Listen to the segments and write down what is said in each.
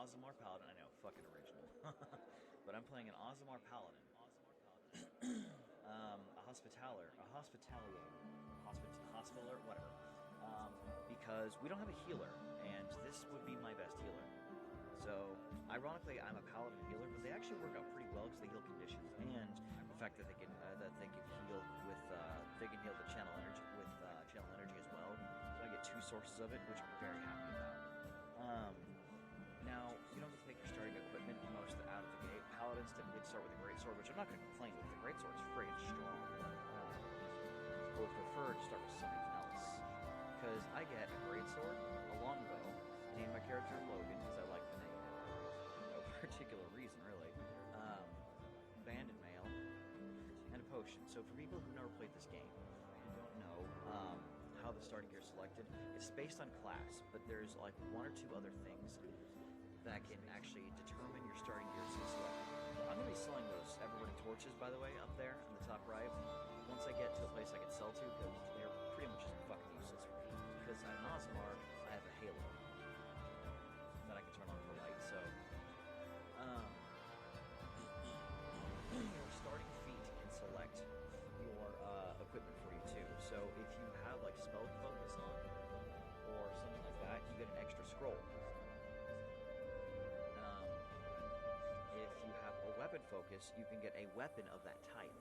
Ozamar Paladin. I know, fucking original. But I'm playing an Ozamar Paladin. A hospitaler, whatever. Because we don't have a healer, and this would be my best healer. So, ironically, I'm a paladin healer, but they actually work out pretty well because they heal conditions, and the fact that they can heal with they can heal the channel energy with channel energy as well. So I get two sources of it, which I'm very happy about. Now, you don't have to take your starting equipment most out of the gate. Paladins typically start with a greatsword, which I'm not going to complain with. The greatsword is friggin' strong. I would prefer to start with something else. Because I get a greatsword, a longbow, name my character Logan, because I like the name. No particular reason, really. Banded mail, and a potion. So for people who never played this game, and don't know how the starting gear is selected, it's based on class, but there's like one or two other things that can actually determine your starting gear selected. So I'm going to be selling those ever-burning torches, by the way, up there in the top right. Once I get to a place I can sell to, because they're pretty much just fucking useless for me. Because I'm an Ozamar, I have a halo that I can turn on for light. So, your starting feat can select your equipment for you too. So if you have like spell focus on, or something like that, you get an extra scroll. If you have a weapon focus, you can get a weapon of that type.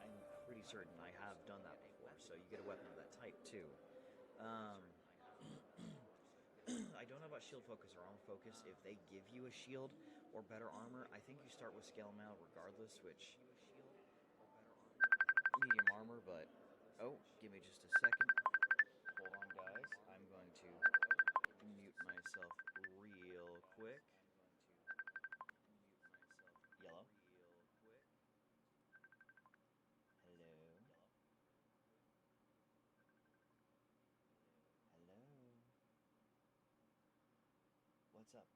I'm pretty certain I have done that before, so you get a weapon of that type too. I don't know about shield focus or armor focus. If they give you a shield or better armor, I think you start with scale mail regardless, which medium armor, but oh, give me just a second. Hold on, guys. I'm going to mute myself real quick. Yellow. Hello. Hello. What's up?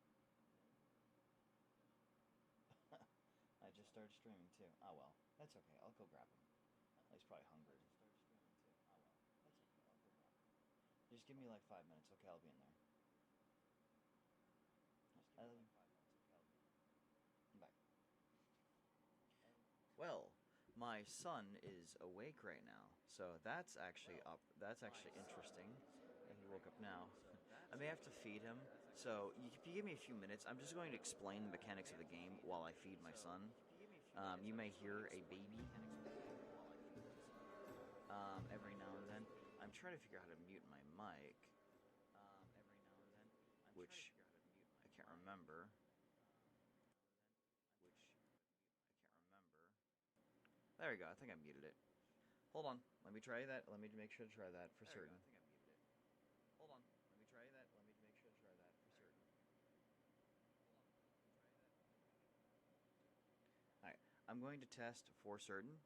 I just started streaming too. Oh well, that's okay. I'll go grab him. He's probably hungry. Just give me like 5 minutes, okay? I'll be in there. Bye. Well, my son is awake right now, so that's actually interesting. And he woke up now. I may have to feed him, so if you give me a few minutes, I'm just going to explain the mechanics of the game while I feed my son. You may hear a baby every now and then. I'm trying to figure out how to mute my mic, which I can't remember. There we go. I think I muted it. Hold on. Let me try that. Let me make sure to try that for certain. Hold on. Let me try that. Let me make sure to try that for certain. Alright. I'm going to test for certain.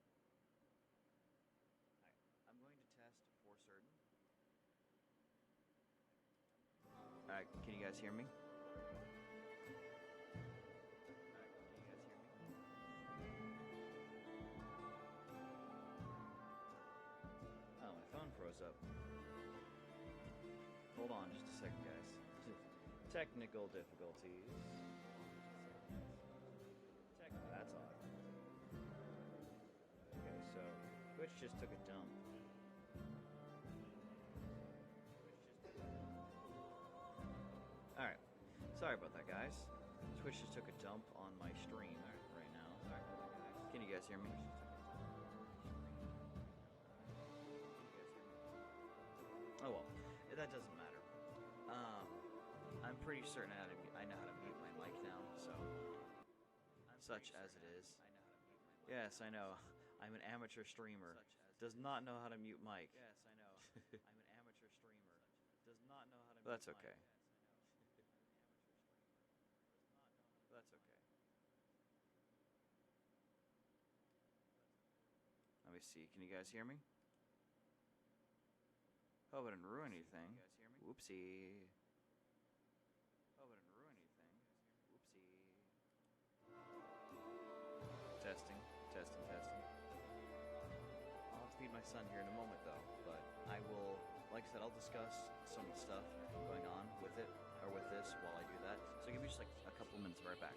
Alright, can you guys hear me? Oh, my phone froze up. Hold on just a second, guys. Technical difficulties. That's odd. Okay, so Twitch just took a dump. Alright. Sorry about that, guys. Twitch just took a dump on my stream right now. Sorry about that, guys. Can you guys hear me? Oh well, that doesn't matter. I'm pretty certain I know how to mute my mic now, so such as it is. Yes, I know. I'm an amateur streamer. Does not know how to mute mic. Yes, I know. I'm an amateur streamer. Does not know how to mute mic. That's okay. That's okay. Let me see. Can you guys hear me? Hope I didn't ruin anything. Whoopsie. Hope I didn't ruin anything. Whoopsie. Testing. Testing. Testing. I'll have to feed my son here in a moment, though. But I will, like I said, I'll discuss some stuff going on with it or with this while I do that. So give me just like a couple of minutes, right back.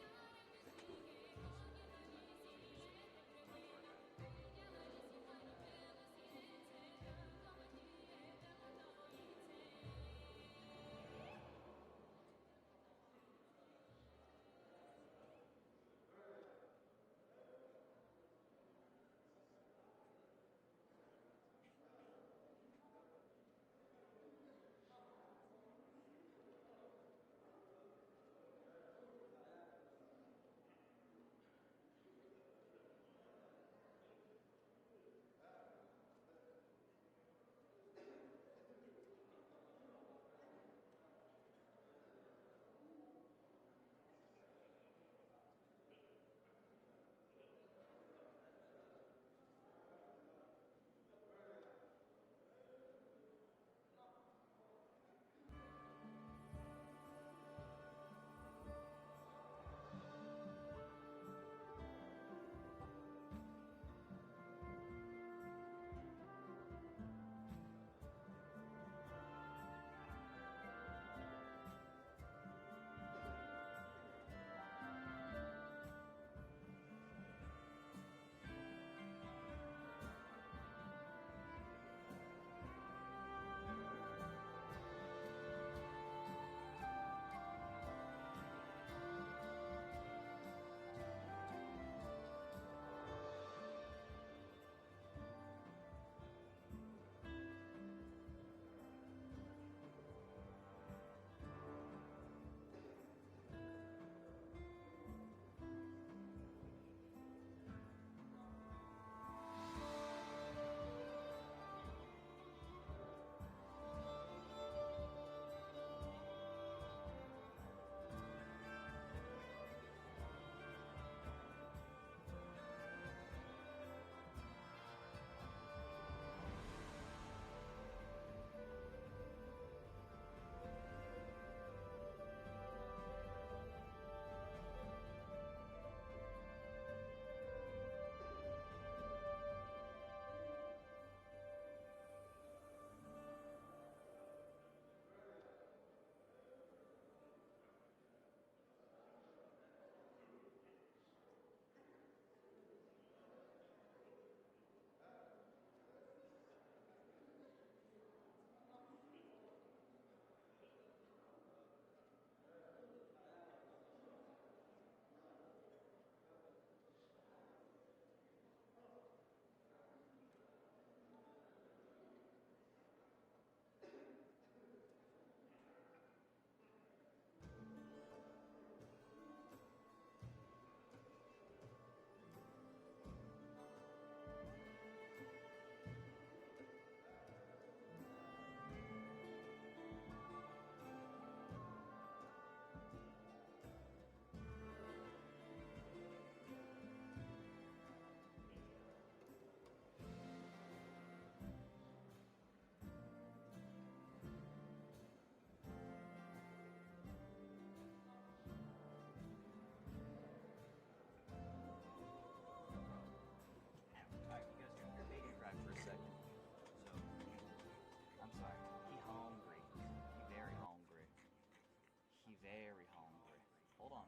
Very hungry. Hold on.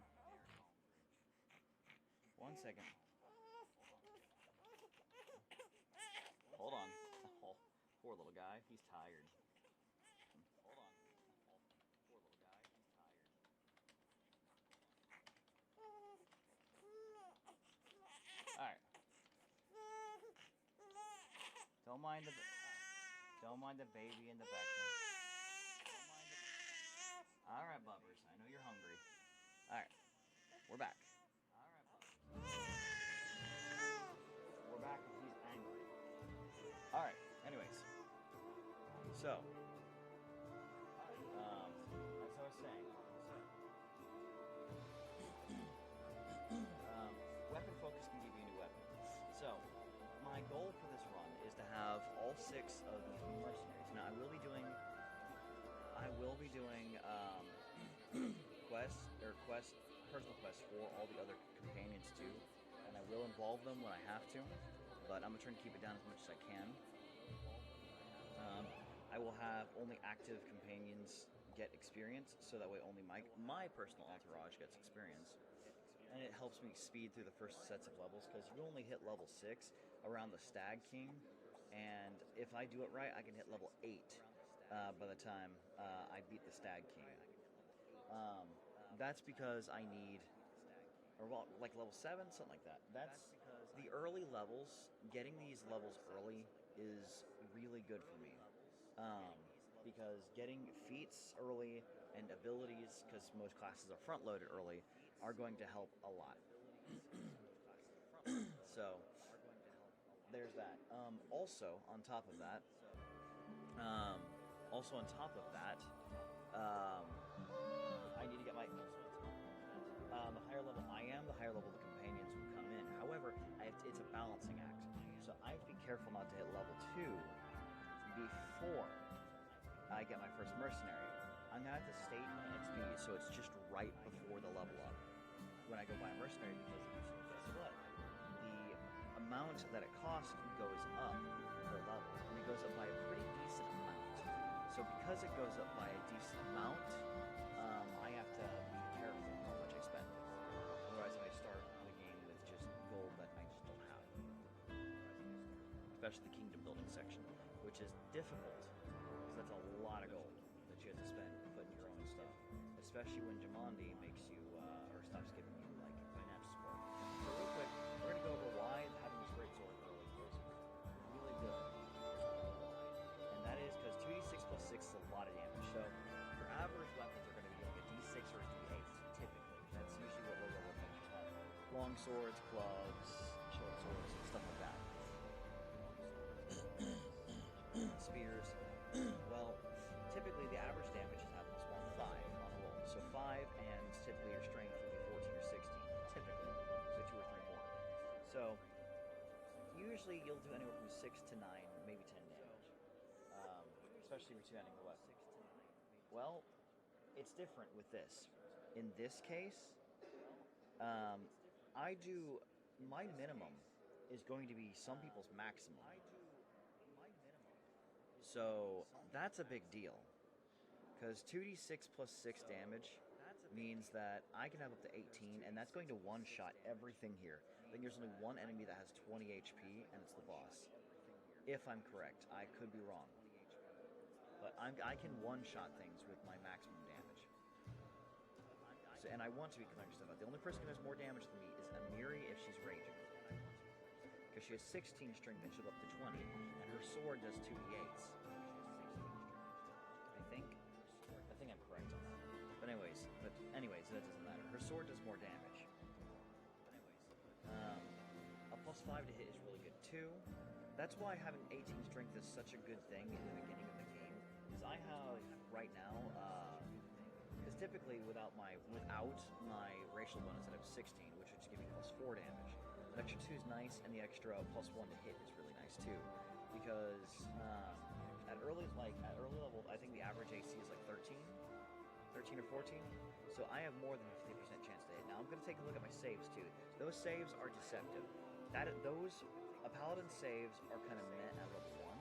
1 second. Hold on. Oh, poor little guy. He's tired. Hold on. Oh, poor little guy. He's tired. Alright. Don't mind the baby in the background. Alright, Bubbers. I know you're hungry. Alright. We're back. Alright, Bubbers. We're back and he's angry. Alright. Anyways. So. As I was saying. Weapon focus can give you a new weapon. So. My goal for this run is to have all 6 of these mercenaries. Now, I will be doing personal quests for all the other companions too, and I will involve them when I have to, but I'm trying to keep it down as much as I can. I will have only active companions get experience, so that way only my personal entourage gets experience. And it helps me speed through the first sets of levels, because you only hit level 6 around the Stag King, and if I do it right, I can hit level 8 by the time I beat the Stag King. That's because I need, or well, like level 7, something like that. That's the early levels. Getting these levels early is really good for me, because getting feats early and abilities, because most classes are front loaded early, are going to help a lot. So there's that. Also on top of that, um, I need to get my the higher level I am, the higher level the companions will come in. However, it's a balancing act, so I have to be careful not to hit level 2 before I get my first mercenary. I'm gonna have to state my XP so it's just right before the level up when I go buy a mercenary, because guess what? The amount that it costs goes up per level, and it goes up by a pretty decent amount. So because it goes up by a decent amount, I have to be careful how much I spend. Otherwise, I start the game with just gold that I just don't have. Especially the kingdom building section, which is difficult, because that's a lot of gold that you have to spend putting your own stuff. Especially when Jamandi makes you, or stops giving you, like, finance support. So real quick, we're going to go over why having this great sword early is really good. And that is because 2d6 plus 6 is a lot of damage. So your average weapons are going to be like a d6 or a d8, typically. That's usually what low-level adventures have. Long swords, clubs, short swords, and stuff like that. Spears. Well, typically the average damage is having plus 1, 5 on a roll. So 5, and typically your strength would be 14 or 16, typically. So 2 or 3 more. So usually you'll do anywhere from 6 to 9, maybe 10 damage. Especially if you're two-handing the weapon. Well, it's different with this. In this case, my minimum is going to be some people's maximum. So that's a big deal, because 2d6 plus 6 damage means that I can have up to 18, and that's going to one-shot everything here. I think there's only one enemy that has 20 HP, and it's the boss. If I'm correct, I could be wrong. But I can one-shot things with my maximum damage. So, and I want to be clearing stuff out. The only person who has more damage than me is Amiri if she's raging. Because she has 16 strength and she'll go up to 20, and her sword does 2d8s. I think I'm correct on that. But anyways, that doesn't matter. Her sword does more damage. A plus 5 to hit is really good too. That's why having 18 strength is such a good thing in the beginning of the game. Because I have right now, because typically without my racial bonus, I'd have 16, which would just give me plus 4 damage. The extra 2 is nice, and the extra plus 1 to hit is really nice too. Because at early level, I think the average AC is like 13 or 14. So I have more than a 50% chance to hit. Now I'm going to take a look at my saves too. Those saves are deceptive. A paladin saves are kind of meh at level 1,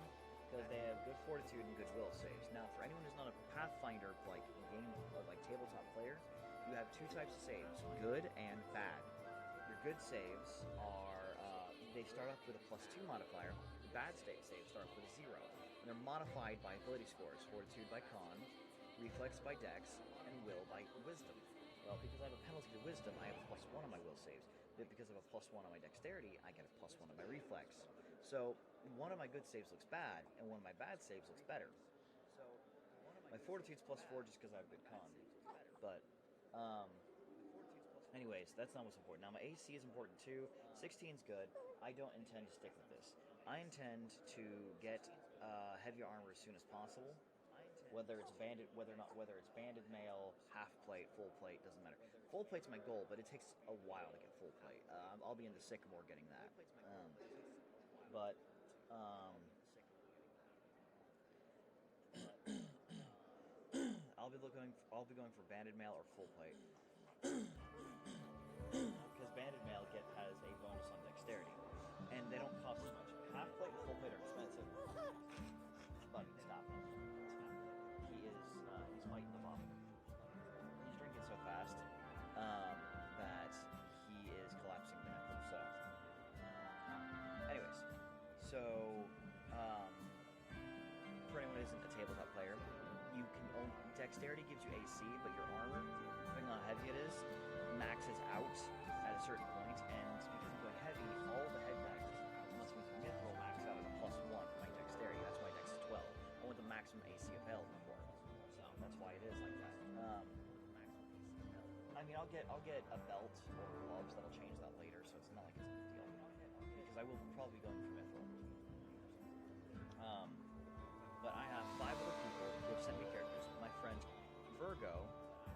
because they have good fortitude and good will saves. Now, for anyone who's not a Pathfinder game or tabletop player, you have 2 types of saves: good and bad. Your good saves are they start off with a plus 2 modifier. The bad saves start off with a 0. And they're modified by ability scores: fortitude by con, reflex by dex, and will by wisdom. Well, because I have a penalty to wisdom, I have a plus 1 on my will saves. But because I have a plus 1 on my dexterity, I get a plus 1 on my reflex. So one of my good saves looks bad, and one of my bad saves looks better. My fortitude's plus 4 just because I have good con. But anyways, that's not what's important. Now my AC is important too. 16's good. I don't intend to stick with this. I intend to get heavier armor as soon as possible. Whether it's banded mail, half plate, full plate, doesn't matter. Full plate's my goal, but it takes a while to get full plate. I'll be in the Sycamore getting that. I'll be going for banded mail or full plate. Because banded mail has a bonus on dexterity, and they don't cost as much. Half plate and full plate are expensive. Buddy, stop. He's fighting the boss. isn't a tabletop player, you can dexterity gives you AC, but your armor, depending on how heavy it is, maxes out at a certain point, and because I'm going heavy, all the head maxes, unless we mithril max out at a +1 for my dexterity. That's why dex is 12. I want the maximum AC available for it, so that's why it is like that. I mean, I'll get a belt or gloves that'll change that later, so it's not like it's a big deal. Because I will probably be going for mithril. But I have 5 other people who have sent me characters. My friend Virgo,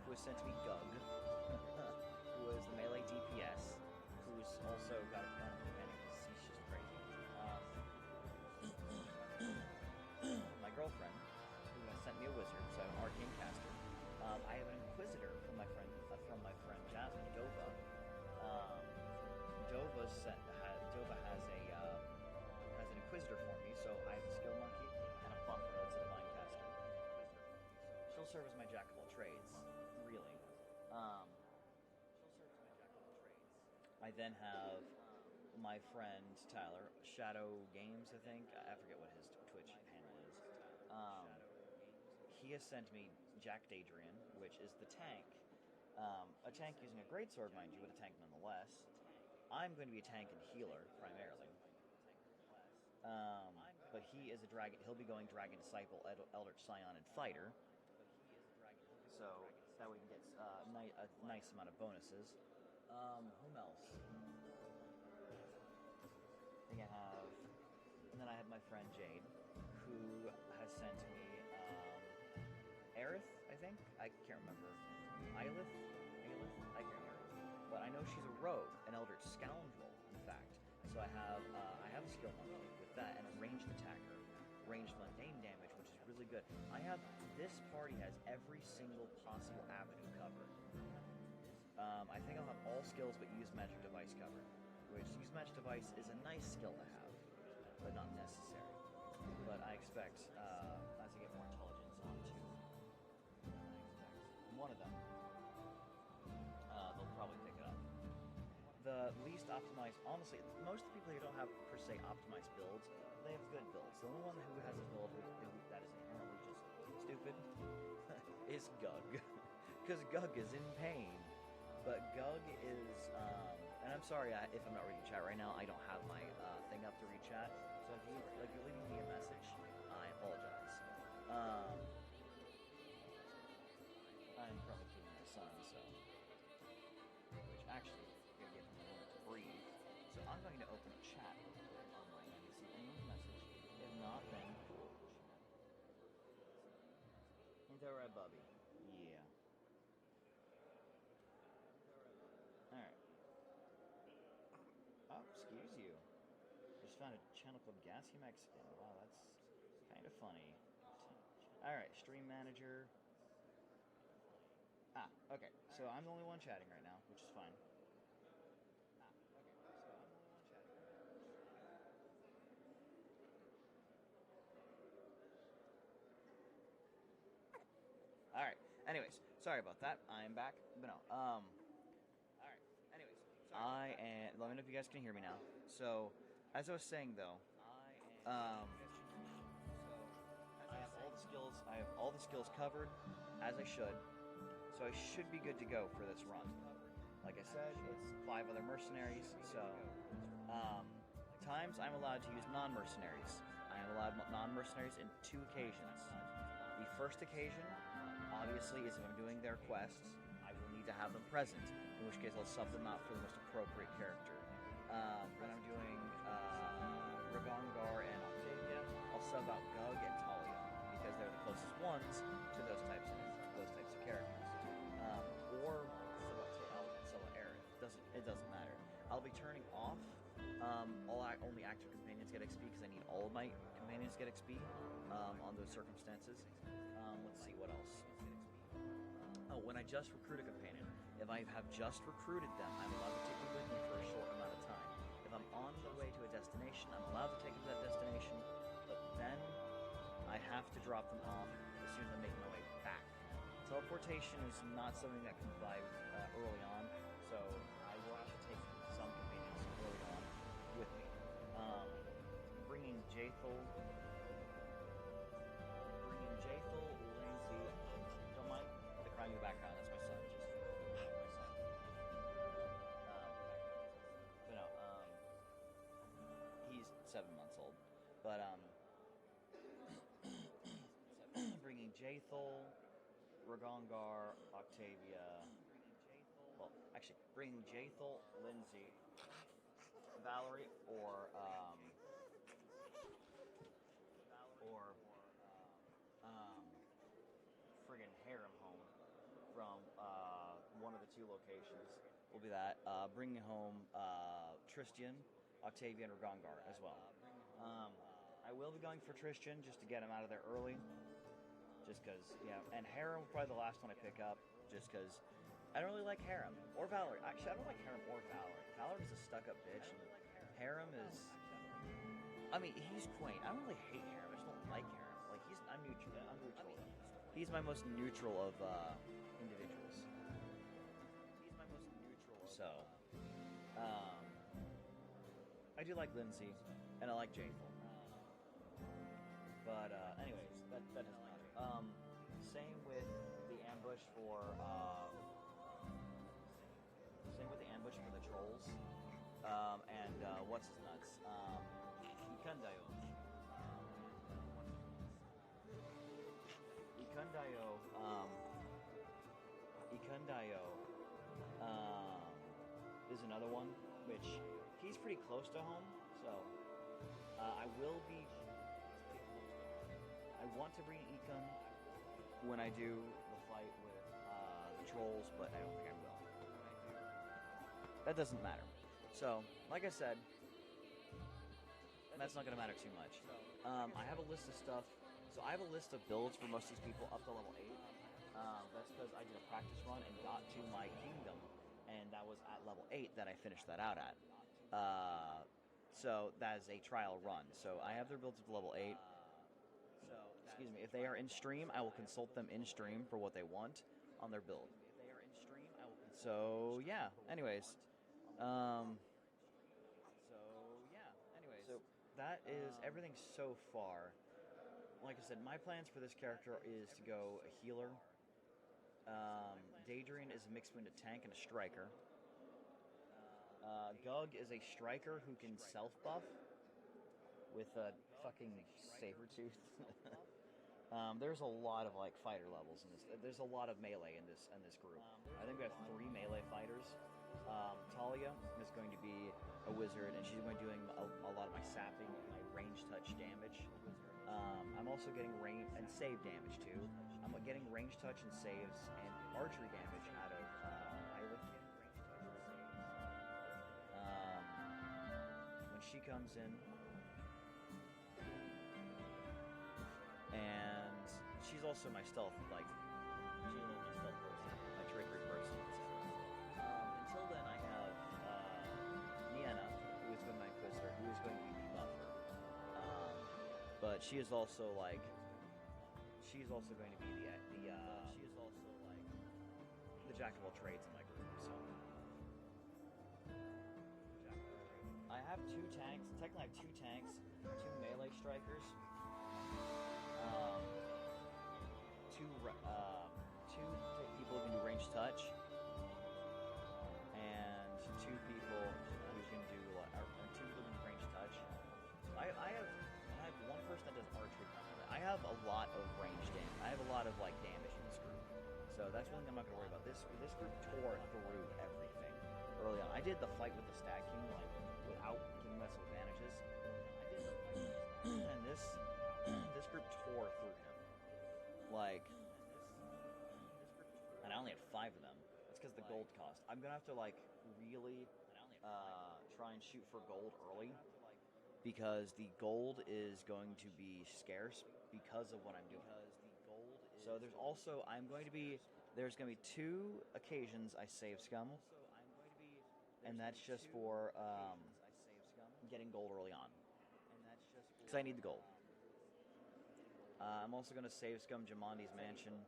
who has sent me Gug, who is the melee DPS, who's also got a friend companion. He's just crazy. My girlfriend, who has sent me a wizard, so I'm an arcane caster. I have an inquisitor from my friend Jasmine Dova. Dova has an inquisitor for me, so I have a skill monkey and a buffer that's a divine caster. She'll serve as my jack of all trades, really. I then have my friend Tyler, Shadow Games, I think. I forget what his Twitch handle is. He has sent me Jack Dadrian, which is the tank. A tank using a greatsword, mind you, but a tank nonetheless. I'm going to be a tank and healer, primarily. But he is a dragon. He'll be going Dragon Disciple, Eldritch Scion, and Fighter. So that way we can get a nice amount of bonuses. Whom else? And then I have my friend Jade, who has sent me Aerith, I think? I can't remember. Aelith? I can't remember. But I know she's a rogue, an Eldritch Scoundrel, in fact. So I have a skill monkey with that, and a ranged attacker, ranged mundane damage, which is really good. This party has every single possible avenue covered. I think I'll have all skills but use magic device covered, which use magic device is a nice skill to have, but not necessary. But I expect, as I get more intelligence onto one of them, they'll probably pick it up. The least optimized, honestly, most of the people here don't have, per se, optimized builds. They have good builds. The only one who has a build that is inherently just stupid is Gug. Because Gug is in pain. But Gug is, and I'm sorry if I'm not reading chat right now. I don't have my thing up to read chat. So if you're leaving me a message, I apologize. I'm probably keeping my son, so. Which actually, I'm going to give him a moment to breathe. So I'm going to open a chat real quick on my end to see if anyone's message has not been cool. Ain't that right, Bubby? Yeah. Alright. Oh, excuse you. Just found a channel called Gassy Mexican. Wow, that's kind of funny. Alright, stream manager. Okay. So I'm the only one chatting right now, which is fine. Alright. Anyways, sorry about that. I'm back. But no. Alright. Anyways. Let me know if you guys can hear me now. So, as I was saying though, I have all the skills covered, as I should. So I should be good to go for this run. Like I said, it's 5 other mercenaries, so times I'm allowed to use non-mercenaries. I am allowed non-mercenaries in 2 occasions. The first occasion, obviously, is if I'm doing their quests, I will need to have them present, in which case I'll sub them out for the most appropriate character. When I'm doing Ragongar and Octavia, I'll sub out Gug and Talia, because they're the closest ones to those types of characters. Or I'll sub out Aerith. It doesn't matter. I'll be turning off only active companions get XP, because I need all of my companions to get XP on those circumstances. Let's see, what else? Oh, when I just recruit a companion, if I have just recruited them, I'm allowed to take them with me for a short amount of time. If I'm on the way to a destination, I'm allowed to take them to that destination, but then I have to drop them off as soon as I'm making my way back. Teleportation is not something that comes by early on, so I will have to take some companions early on with me. Bringing Jaethal But bringing Jaethal, Ragongar, Octavia. Well, actually, bringing Jaethal, Lindsay, Valerie, or friggin' Harem home from one of the two locations. Will be that. Bringing home Tristian, Octavia, and Ragongar as well. I will be going for Tristian just to get him out of there early. Just because, yeah. And Harem will probably the last one I pick up, just because I don't really like Harem. Or Valerie. Actually, I don't like Harem or Valerie. Valerie's a stuck-up bitch. Harem is... I mean, he's quaint. I don't really hate Harem. I just don't like Harem. Like, I'm neutral. He's my most neutral of individuals. So, I do like Lindsay, and I like Jaethal. But anyways, that doesn't matter. Same with the ambush for the trolls. And what's his nuts? Ikandayo. Ikandayo is another one, which he's pretty close to home, so I want to bring Ikon when I do the fight with the trolls, but I don't think I will. That doesn't matter. So, like I said, that's not going to matter too much. I have a list of stuff. So I have a list of builds for most of these people up to level 8. That's because I did a practice run and got to my kingdom, and that was at level 8 that I finished that out at. So that is a trial run. So I have their builds up to level 8. Excuse me. If they are in stream, I will consult them in stream for what they want on their build. So yeah. Anyways. So that is everything so far. Like I said, my plans for this character is to go a healer. Daedrian is a mix between a tank and a striker. Gug is a striker who can self-buff with a fucking saber-tooth. There's a lot of like fighter levels in this. There's a lot of melee in this group. I think we have 3 melee fighters. Talia is going to be a wizard, and she's going to be doing a lot of my sapping, my range touch damage. I'm also getting range and save damage too. I'm getting range touch and saves and archery damage out of Eilith. When she comes in, and she's also my stealth, like she's my stealth person, my trickery person, etc. Until then, I have Nienna, who is going to be my Inquisitor, who is going to be the buffer. But she is also like, she's also going to be the jack of all trades in my group. So I have 2 tanks. Technically, I have 2 tanks, 2 melee strikers, 2 people who can do range touch, and 2 people who can do 2 people who can do range touch. I have 1 person that does archery. I have a lot of range damage. I have a lot of like damage in this group, so that's one thing I'm not going to worry about. This group tore through everything early on. I did the fight with the Stag King like without giving myself advantages. And this group tore through him. Like, and I only had 5 of them. That's because the gold cost. I'm gonna have to like really try and shoot for gold early, because the gold is going to be scarce because of what I'm doing. So there's also there's going to be 2 occasions I save scum, and that's just for getting gold early on, because I need the gold. I'm also going to save scum Jamandi's Mansion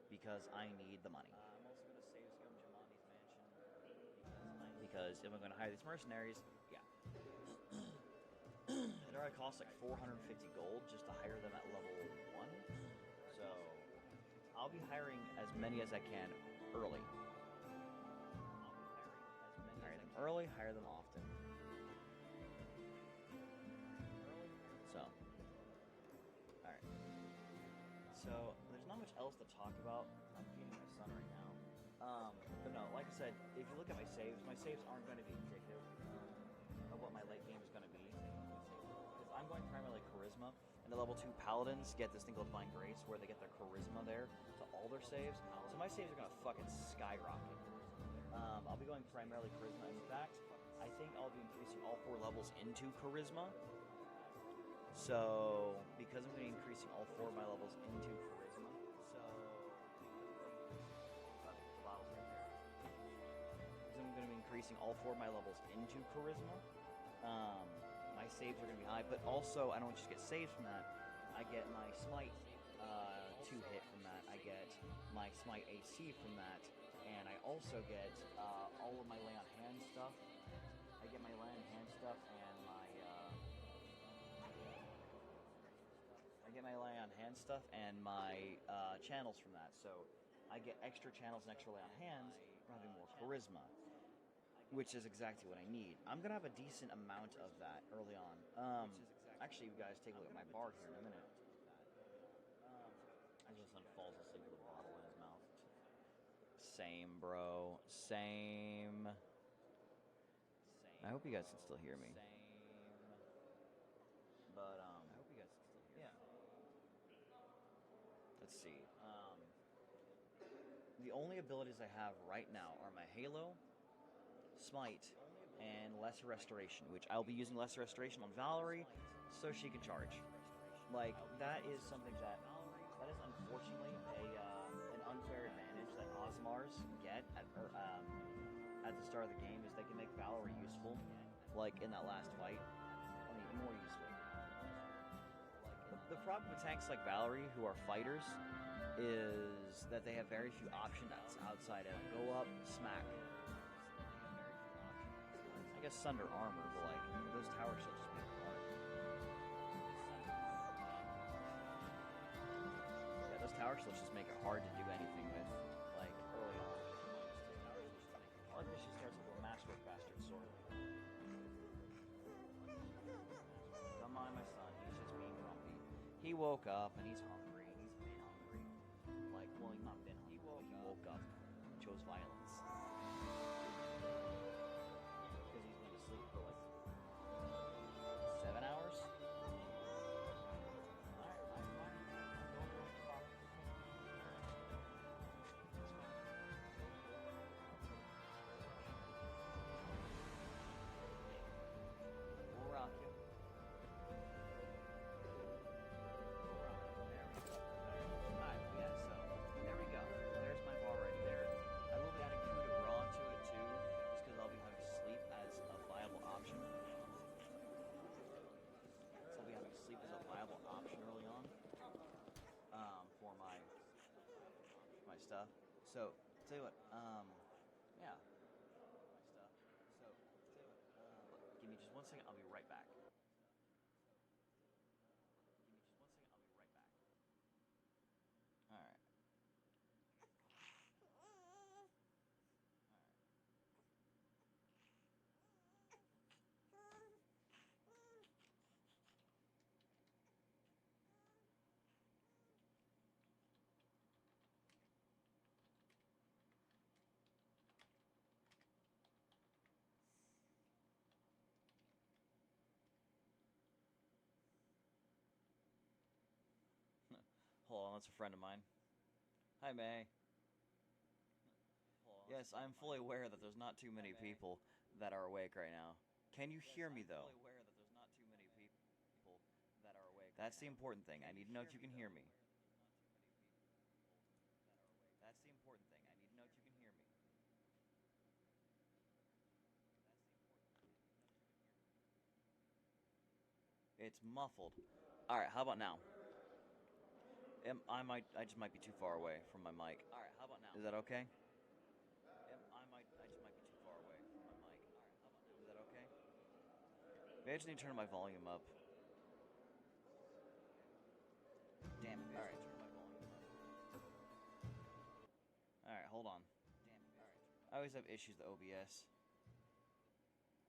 because I need the money. Because if I'm going to hire these mercenaries, yeah. It already costs like 450 gold just to hire them at level 1. So I'll be hiring as many as I can early. Hire them early, hire them often. So So there's not much else to talk about. I'm feeding my son right now. But no, like I said, if you look at my saves aren't going to be indicative of what my late game is going to be. Because I'm going primarily Charisma, and the level 2 Paladins get this thing called Divine Grace, where they get their Charisma there to all their saves. So my saves are going to fucking skyrocket. I'll be going primarily Charisma. In fact, I think I'll be increasing all 4 levels into Charisma. So, because I'm going to be increasing all 4 of my levels into Charisma, I'm going to be increasing all 4 of my levels into Charisma. My saves are going to be high, but also I don't just get saves from that. I get my Smite 2 hit from that. I get my Smite AC from that, and I also get all of my Lay on Hand stuff. I get my Lay on Hand stuff and my channels from that. So I get extra channels and extra Lay on Hands from having more Charisma, which is exactly what I need. I'm gonna have a decent amount of that early on. Actually, you guys take a look at my bar here in a minute. I just son falls asleep with a bottle in his mouth. Same, bro. Same. I hope you guys can still hear me. But I hope you guys can still hear me. Let's see. The only abilities I have right now are my Halo, Smite, and Lesser Restoration, which I'll be using Lesser Restoration on Valerie so she can charge. Like, that is something that is unfortunately an unfair advantage that Osmars get at the start of the game, is they can make Valerie useful, like in that last fight. I mean, more useful. The problem with tanks like Valerie, who are fighters, is that they have very few options outside of go up, smack. I guess Sunder armor, but like those tower shields just make it hard. Yeah, those tower shields just make it hard to do anything with, like early on. I like this. She starts with a master bastard sword. Don't mind my son; he's just being grumpy. He woke up and he's hungry. He's been hungry. Like, well, he's not been hungry. He woke up and chose violence. Because he's been asleep for like 7 hours. We'll rock you. Stuff. So, tell you what, yeah. Stuff. So, tell you what, give me just 1 second, I'll be right back. Alright. Hold on, that's a friend of mine. Hi, May. Yes, I'm fully aware that there's not too many people that are awake right now. Can you hear me, though? That's the important thing. I need to know if you can hear me. That's the important thing. I need to know if you can hear me. It's muffled. Alright, how about now? I just might be too far away from my mic. Alright, how about now? Is that okay? I just might be too far away from my mic. Alright, how about now? Is that okay? Maybe I just need to turn my volume up. Damn it. Alright. Alright, hold on. Damn it. Alright. I always have issues with OBS.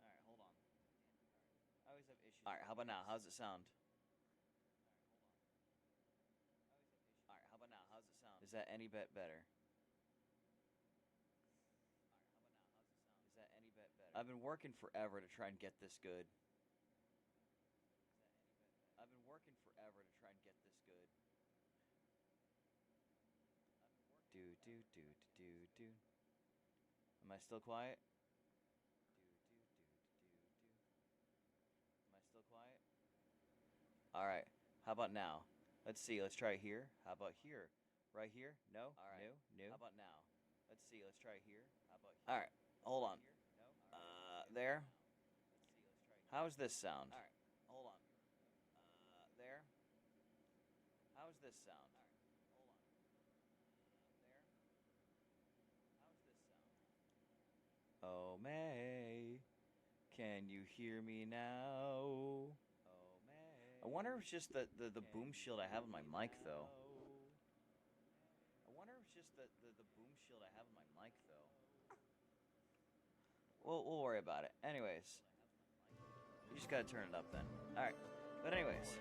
Alright, hold on. I always have issues. Alright, how about now? How's it sound? Alright, how that any bit better? Is that any bit better? I've been working forever to try and get this good. I've been working forever to try and get this good. Do. Am I still quiet? Am I still quiet? Alright, how about now? Let's see, let's try here. How about here? Right here? No? Alright. New? How about now? Let's see, let's try here. How about here? Alright, hold on. There? How's this sound? Alright, hold on. There? How's this sound? Hold on. There? How's this sound? Oh, May, can you hear me now? Oh, May. I wonder if it's just the boom shield I have on my mic, though. I wonder if it's just the boom shield I have on my mic, though. We'll worry about it. Anyways, you just gotta turn it up then. Alright, but anyways.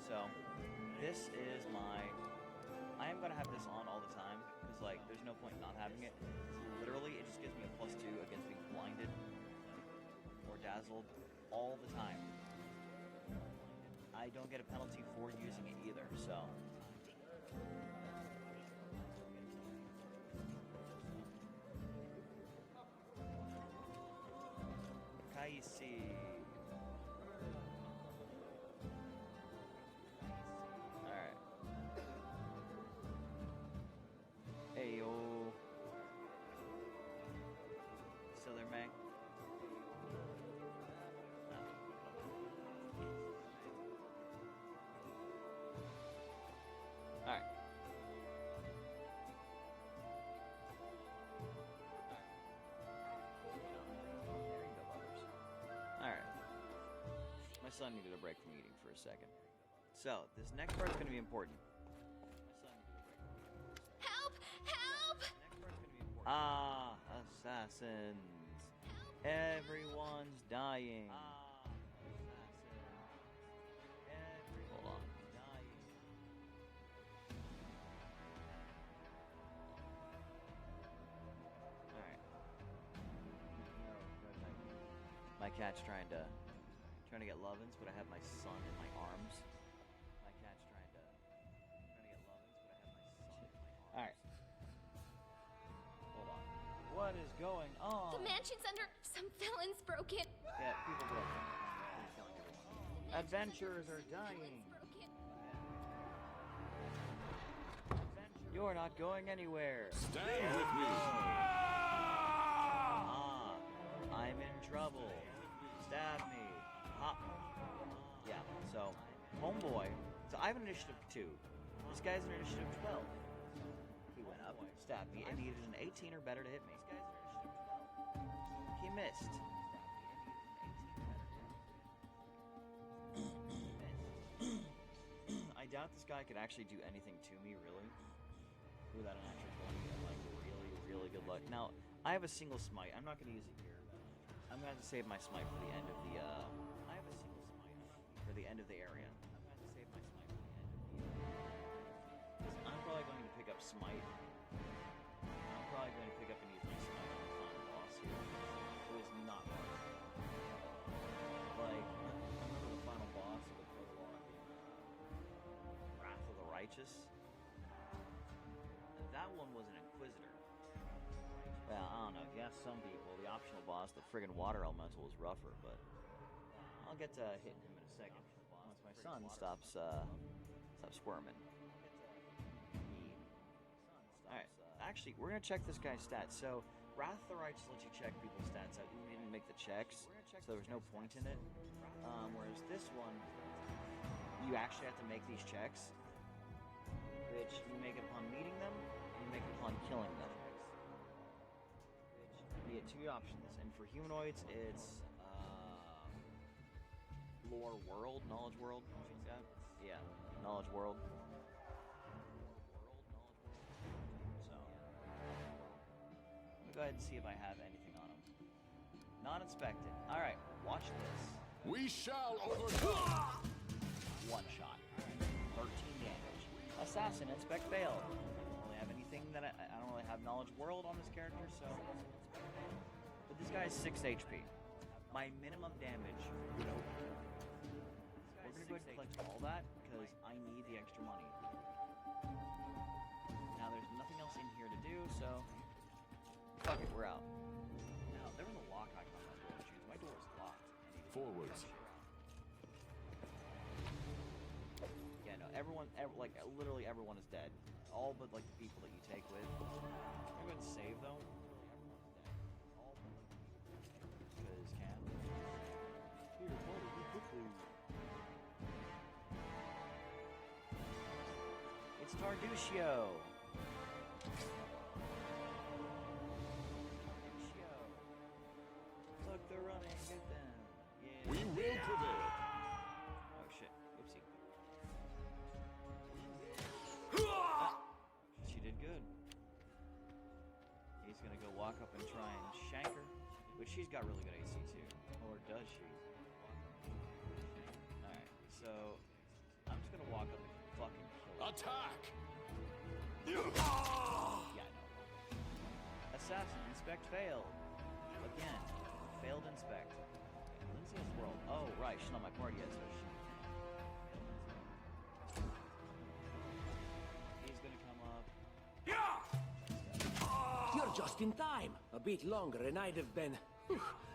So, this is I am going to have this on all the time, because, like, there's no point in not having it. Literally, it just gives me a +2 against being blinded or dazzled all the time. I don't get a penalty for using it either, so... Kaisi. Hey yo. Still there, May? Alright. Alright. My son needed a break from eating for a second. So, this next part's gonna be important. Ah, assassins. Everyone's dying. Hold on. Alright. My cat's trying to get lovin's, but I have my son in my arms. My cat's trying to get lovin's, but I have my son in my arms. Alright. What is going on? The mansion's under some villains broke in. Yeah, people broke in. Adventurers are dying. You're not going anywhere. Stay with me. I'm in trouble. Stab me. Yeah, so, homeboy. So I have an initiative 2. This guy's an initiative 12. He went up, stabbed me, and needed an 18 or better to hit me. He missed. I doubt this guy could actually do anything to me, really, without an actual 20, like, really good luck. Now, I have a single smite. I'm not going to use it here. I'm going to have to save my smite for the end of the, I have a single smite for the end of the area. I'm going to have to save my smite for the end of the area. Because I'm probably going to pick up smite. I'm probably going to pick up and use my smite on the final boss here. It was not hard. Like, I remember the final boss of the prologue in Wrath of the Righteous. That one was an Inquisitor. Well, I don't know. If you ask some people, the optional boss, the friggin' water elemental, was rougher, but I'll get to hitting him in a second once my son stops squirming. Alright, actually, we're gonna check this guy's stats. So, Wrath of the Righteous lets you check people's stats out. You didn't make the checks, so there was no point in it. Whereas this one, you actually have to make these checks, which you make upon meeting them, and you make upon killing them. You get 2 options, and for humanoids, it's lore world, knowledge world, something like that. Yeah, knowledge world. So, let me go ahead and see if I have anything on them. Not inspected. All right, watch this. We shall overcome. One shot. 13 damage. Assassin, inspect, failed. I don't really have anything that I don't really have knowledge world on this character, so. But this guy is 6 HP. My minimum damage. We're gonna go ahead and collect all that because I need the extra money. Now there's nothing else in here to do, so fuck it, we're out. Now there was a lock icon on my door. Jeez, my door is locked. Forwards. Yeah, no, like literally everyone is dead. All but like the people that you take with. I'm going to save though. Because can. Here, follow me quickly. It's Tarduccio. Look, they're running. Get them. Yeah. We will prevail. Oh shit. Oopsie. She did good. He's gonna go walk up and try and shank her, which she's got really good AC too. Or does she? Alright, so I'm just gonna walk up and fucking kill her. Attack! Yeah, I know. Assassin, inspect, failed. Again, failed inspect. Lindsay has world. Oh, right, she's not my party yet, so she can't. He's gonna come up. You're just in time. A bit longer and I'd have been...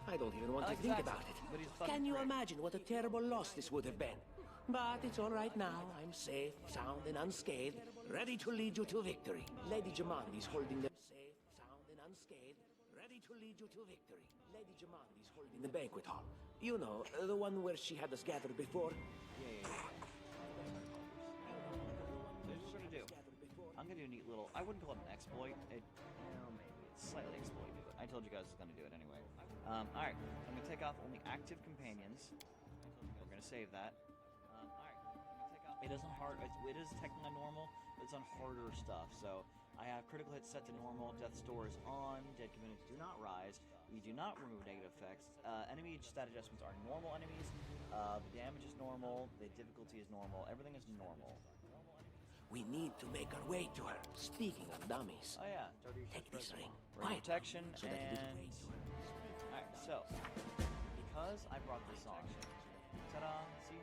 I don't even want to think about it. But he's fucking Can you great. imagine what a terrible loss this would have been? But it's all right now. I'm safe, sound, and unscathed, ready to lead you to victory. Lady Jamandi's holding the... Safe, sound, and unscathed, ready to lead you to victory. Lady Jamandi's holding the banquet hall. You know, the one where she had us gathered before. Yeah. So here's what we're gonna do. I'm gonna do a neat little. I wouldn't call it an exploit. Maybe it's slightly exploited, but I told you guys I was gonna do it anyway. All right, I'm gonna take off only active companions. We're gonna save that. All right, I'm gonna take off. It doesn't hard. It is technically normal, but it's on harder stuff. So I have critical hits set to normal. Death store is on. Dead communities do not rise. We do not remove negative effects. Enemy stat adjustments are normal enemies. The damage is normal. The difficulty is normal. Everything is normal. We need to make our way to her. Speaking of dummies, Oh yeah, take this ring. Ring Quiet, protection so that and. little way to her. Alright, so because I brought this on, ta-da! See,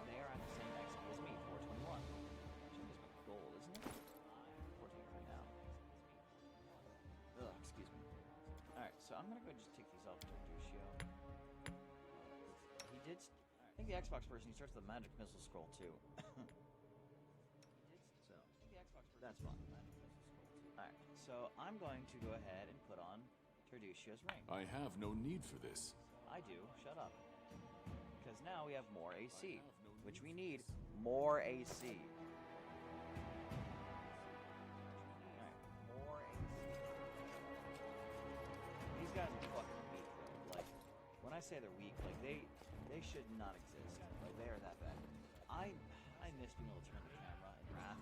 they are at the same XP as me, 421. Which is gold, isn't it? 423 now. Ugh, excuse me. Alright, so I'm gonna go just take these off to Tarduccio. He did. I think the Xbox version, he starts with the magic missile scroll too. So that's fine. Alright, so I'm going to go ahead and put on Tarduccio's ring. I have no need for this. I do. Shut up. Because now we have more AC, which we need more AC. Alright, more AC. These guys are fucking weak though. Like, when I say they're weak, like they should not exist. Like they are that bad. I miss being able to turn the camera in Wrath.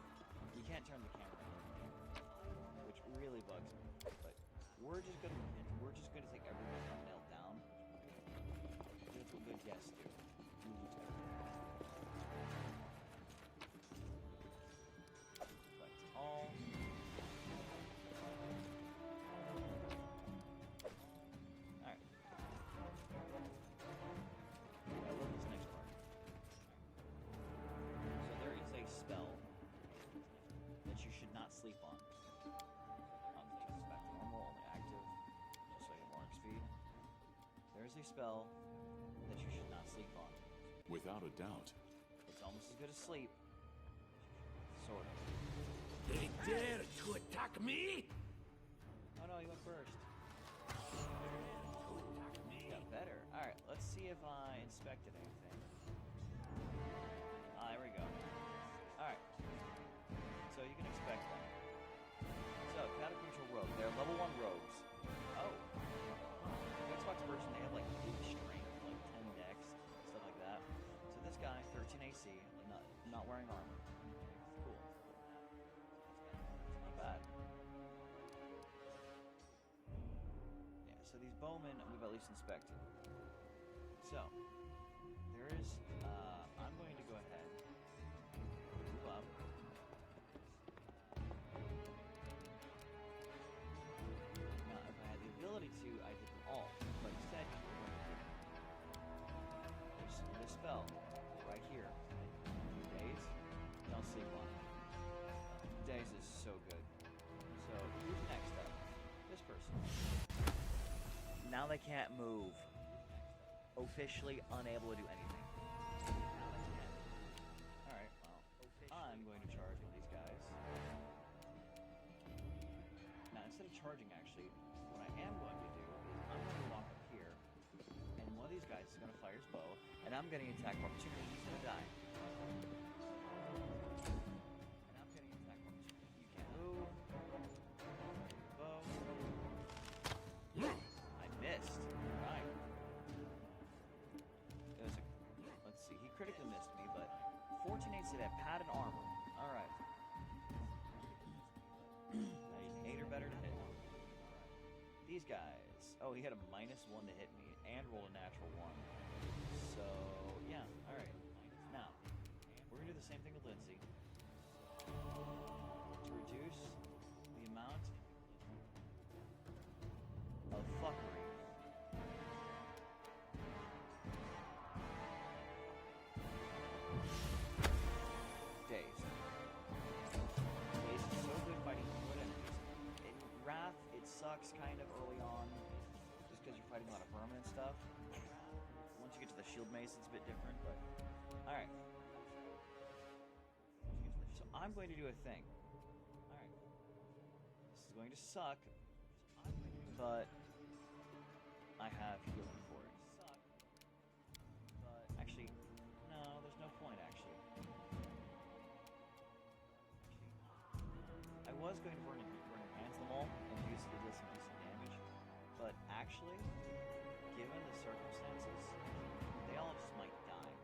You can't turn the camera in, which really bugs me. But we're just gonna take everyone nailed down. That's what good guests do. Select all. Alright. I love this next part. So there is a spell that you should not sleep on. Take this back to normal, only active, just so I get more XP. There's a spell that you should not sleep on. Without a doubt. It's almost as good as sleep. Sort of. They dare to attack me? Oh no, you went first. Got better. Alright, let's see if I inspected anything. Ah, there we go. Alright. So you can expect them. So, Chaotic Neutral Rogue. They're level 1 rogues. Oh. The Xbox version, they have like 8 strength, like 10 dex, stuff like that. So this guy, 13 AC, not wearing armor. Cool. Not bad. Yeah, so these bowmen we've at least inspected. So, healers. I'm going to go ahead, move up. Now, if I had the ability to, I'd hit them all. But instead, there's this spell right here. Daze. I'll sleep on it. Daze is so good. So, who's next up? This person. Now they can't move. Officially unable to do anything. Now they can. Alright, well, I'm going to charge one of these guys. Now, instead of charging, actually, what I am going to do is I'm going to walk up here, and one of these guys is going to fire his bow, and I'm getting attack of opportunity. He's going to die. And I'm getting attack of opportunity. You can't move. Bow. I missed. Right. It was a, let's see, he critically missed me, but 14 8 said I have padded armor. Alright. I need an 8 or better to hit. These guys. Oh, he had a -1 to hit me and rolled a natural 1. So, yeah, alright. Now, we're gonna do the same thing with Lindsay. To reduce the amount of fuckery. Daze. Daze is so good fighting wood enemies. In Wrath, it sucks kind of early on, just because you're fighting a lot of vermin and stuff. Once you get to the shield mace, it's a bit different, but... Alright. So I'm going to do a thing. Alright. This is going to suck, but I have healing for it. But actually, no, there's no point actually. I was going to burn hands them all and use it to deal some decent damage, but actually, given the circumstances, they all just might die.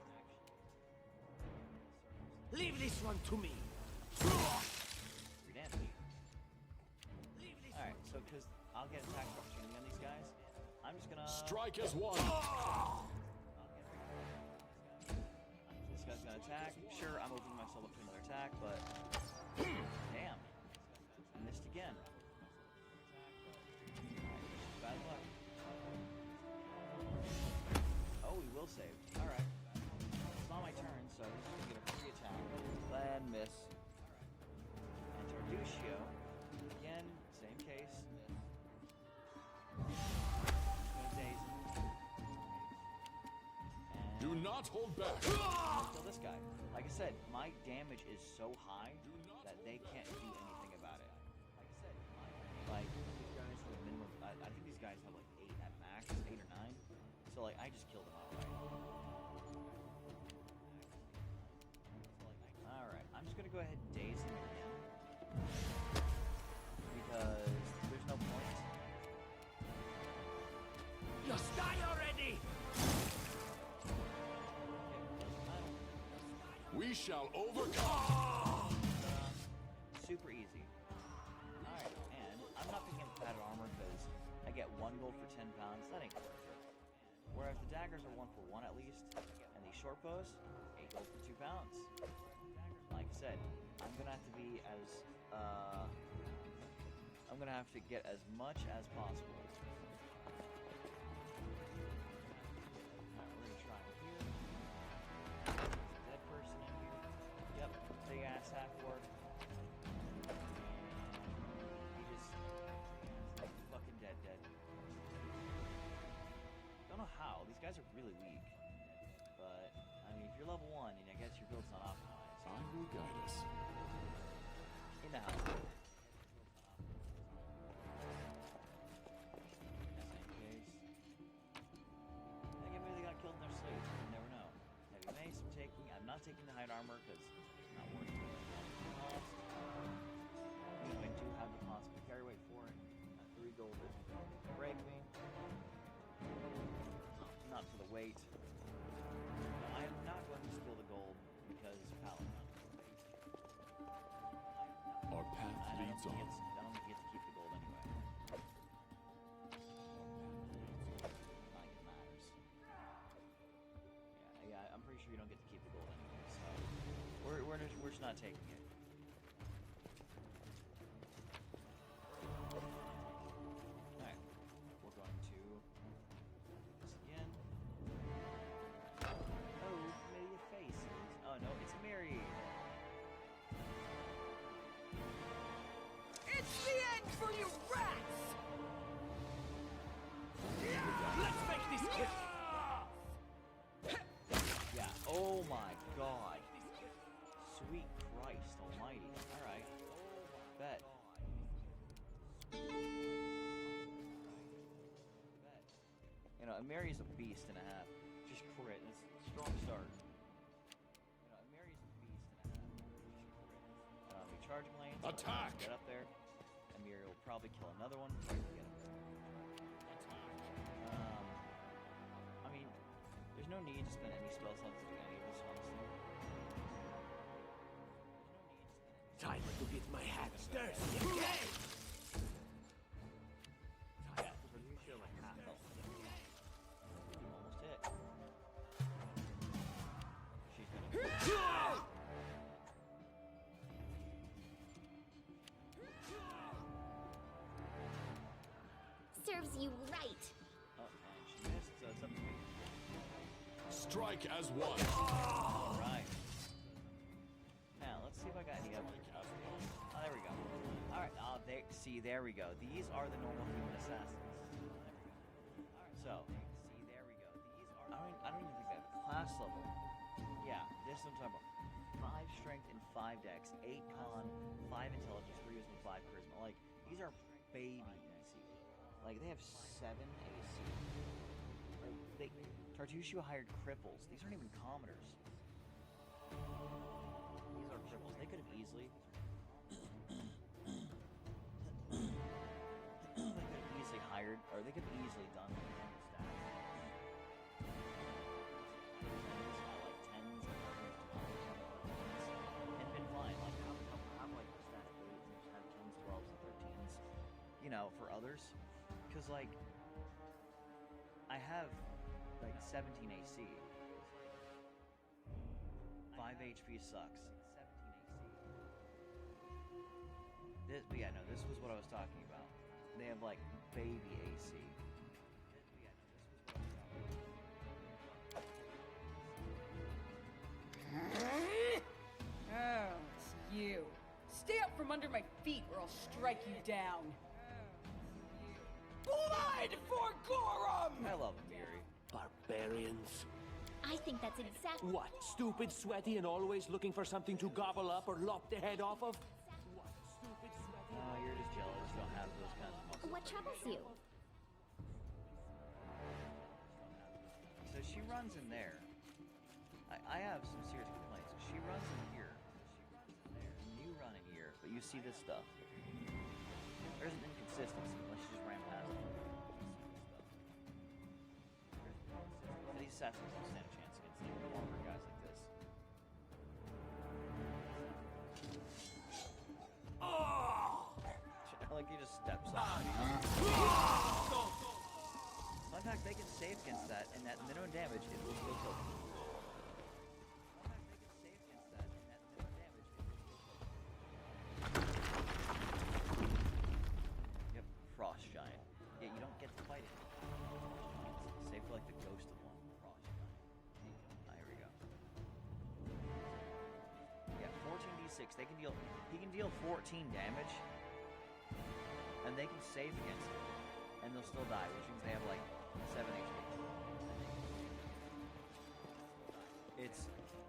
Actually, Leave this one to me. free damage. Alright, so because I'll get attack opportunity on these guys, I'm just gonna Strike as one. This guy's gonna attack. Sure, I'm opening myself up to another attack, but damn, I missed again. Bad luck. Oh, he will save. All right. It's not my turn, so he's gonna get a free attack. And miss. And Tarduccio, again, same case. Do not hold back. Kill this guy. Like I said, my damage is so high that they can't do anything about it. Like I said, like these guys have a minimum. I think these guys have like 8 at max, 8 or 9. So like I just killed them outright. All right, I'm just gonna go ahead and daze him again because there's no point. Just die already! We shall overcome. Super easy. Alright, and I'm not picking up padded armor because I get 1 gold for 10 pounds. That ain't worth it. Whereas the daggers are 1 for 1 at least, and these short bows, 8 gold for 2 pounds. Like I said, I'm gonna have to be as I'm gonna have to get as much as possible. Alright, we're gonna try him here. Dead person in here. Yep, big ass half orc. He just fucking dead. Don't know how. These guys are really weak. But I mean, if you're level 1, and I guess your build's not optimized. I will guide us. In the house. Same case. Maybe they got killed in their sleep. You never know. Heavy mace, I'm not taking the hide armor because it's not worth it. Even though I do have the possible carry weight for it. 3 gold doesn't break me. Not for the weight. I am not going to steal the gold because Paladin. Our path leads on. I don't think he gets to keep the gold anyway. Not like it matters. Yeah, I'm we're just not taking it. Alright. We're going to this again. Oh, familiar faces. Oh no, it's Mary. It's the end for you rats! Let's make this quick! Yeah, oh my god. Sweet Christ almighty. Alright. Bet. You know, and Mary's a beast and a half. Just crit. It's a strong start. You know, and Mary's a beast and a half. Just crit. The charging lanes. Attack! Get up there. And Mary will probably kill another one. Get up there. I mean, there's no need to spend any spell slots to do any of this, honestly. Time to get my hands dirty. Yeah, pretty sure like half health. Almost hit. She's gonna. Serves you right. Oh, and she missed, so it's up to me. Strike as one. Alright. Now, let's see if I got any other. Oh, there we go. Alright, there we go. These are the normal human assassins. There we go. Alright, so, see, there we go. These are. I don't even think they have a class level. Yeah, this is what I'm talking about. 5 strength and 5 dex, 8 con, 5 intelligence, 3 wisdom, 5 charisma. Like, these are baby easy. Like, they have 7 AC. Like, Tartushu hired cripples. These aren't even commoners. These are cripples. They could have easily. They could have easily hired, or they could have easily done like stats. Like 10s and been fine. Like, have like stats 8s and just have 10s, 12s, and 13s. You know, for others. Because, like, I have, like, 17 AC. 5 HP sucks. 17 AC. But yeah, no, this was what I was talking about. They have, like, baby AC. Oh, it's you. Stay up from under my feet or I'll strike you down. Blood for Gorum! I love him, Yuri. Barbarians. I think that's exactly. What? Stupid, sweaty, and always looking for something to gobble up or lop the head off of? What? Stupid, sweaty. Oh, you're just jealous. You don't have those kinds of muscles. What troubles you? So she runs in there. I have some serious complaints. She runs in here. And you run in here, but you see this stuff. There's an inconsistency unless you just ran past it. These assassins don't stand a chance against the longer guys like this. Like he just steps on me. In fact, they can save against that, and at minimum damage, it will still kill them. Yep, Frost Giant. Yeah, you don't get to fight it. Save for like the ghost of one. Frost Giant. Here we go. Yeah, 14d6. They can deal. He can deal 14 damage, and they can save against it, and they'll still die, which means they have like 7 HP.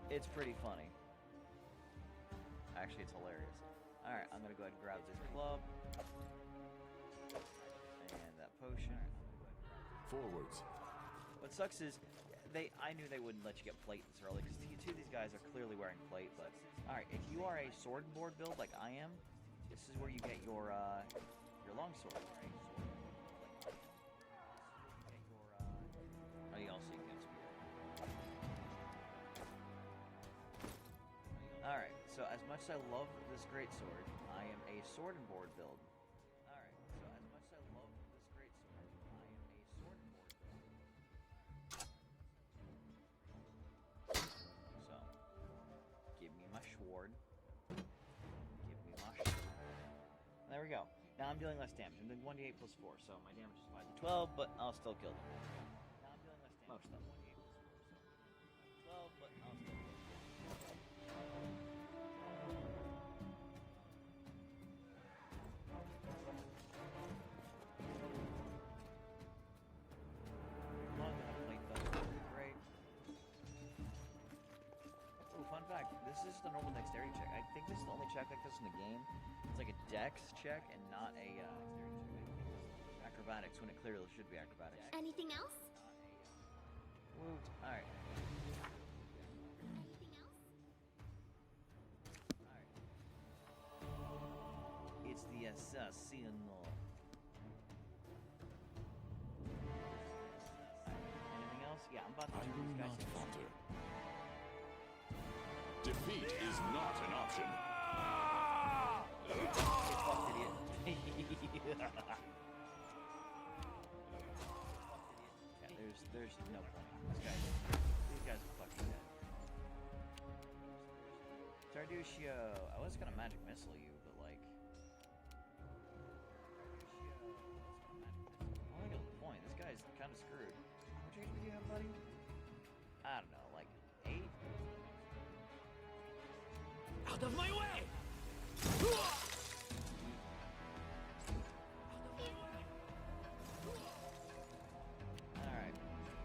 It's pretty funny. Actually, it's hilarious. All right, I'm gonna go ahead and grab this club and that potion. Forwards. What sucks is I knew they wouldn't let you get plate this early because two of these guys are clearly wearing plate. But all right, if you are a sword and board build like I am, this is where you get your longsword. Oh, you also get spear. All right, so as much as I love this greatsword, I am a sword and board build. All right, so as much as I love this greatsword, I am a sword and board build. So, give me my sword. we go. Now I'm dealing less damage. I'm doing 1d8 plus 4, so my damage is 5 to 12, but I'll still kill them. Now I'm dealing less damage. Most of them. 1d8 plus 4, so 12, but I'll still kill them. Fun fact, this is the normal dexterity check. I think this is the only check like this in the game. It's like a dex check and not a dexterity check. Acrobatics when it clearly should be acrobatics. Anything else? Woot. Alright. Anything else? Alright. It's the assassino. Anything else? Yeah, I'm about to I do will these guys. not falter. Defeat is not an option. Get fucked, idiot. Yeah, there's no point. These guys are fucking dead. Tarduccio. I was gonna magic missile you, but like. I only got the point. This guy's kind of screwed. How much HP do you have, buddy? I don't know, like 8. Out of my way! Alright,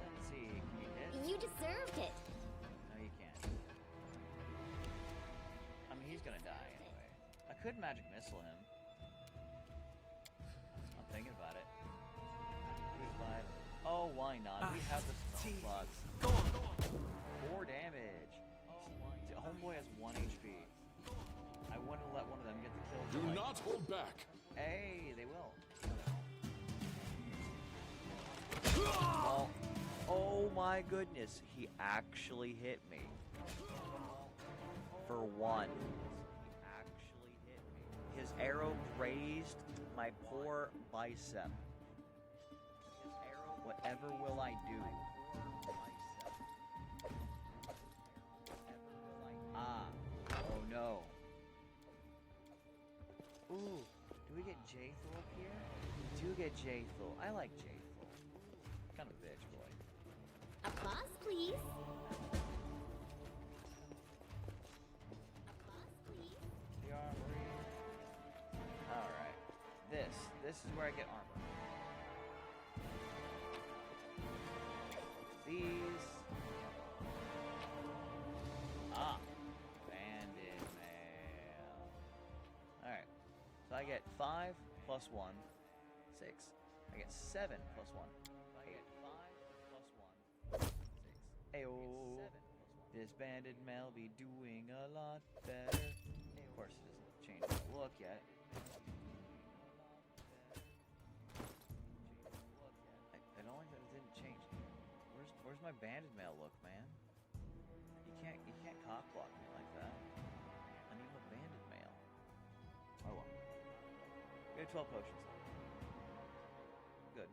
let's see. Can you hit? You deserved it. No, you can't. I mean, he's gonna die anyway. I could magic missile him. I'm thinking about it. 5. Oh, why not? We have the spell slots. Go on, go on. 4 damage. Homeboy has 1 HP. I wouldn't let one of them get the kill. Do not hold back. Hey, they will. Oh, oh my goodness. He actually hit me. For 1. He actually hit me. His arrow grazed my poor bicep. His arrow, whatever will I do? Ah. Oh no. Ooh. Do we get Jathul up here? We do get Jathul. I like Jathul. Kind of a bitch, boy. Applause, please. Applause, please. The armory. Alright. This is where I get armor. These. Ah. Banded mail. Alright. So I get 5 plus 1. 6. I get 7 plus 1. I get 5 plus 1. 6. Ayo. This banded mail be doing a lot better. Of course, it doesn't change my look yet. I don't like that it didn't change. Where's my banded mail look, man? You can't cock block me like that. I need my banded mail. Oh well. We have 12 potions. Good.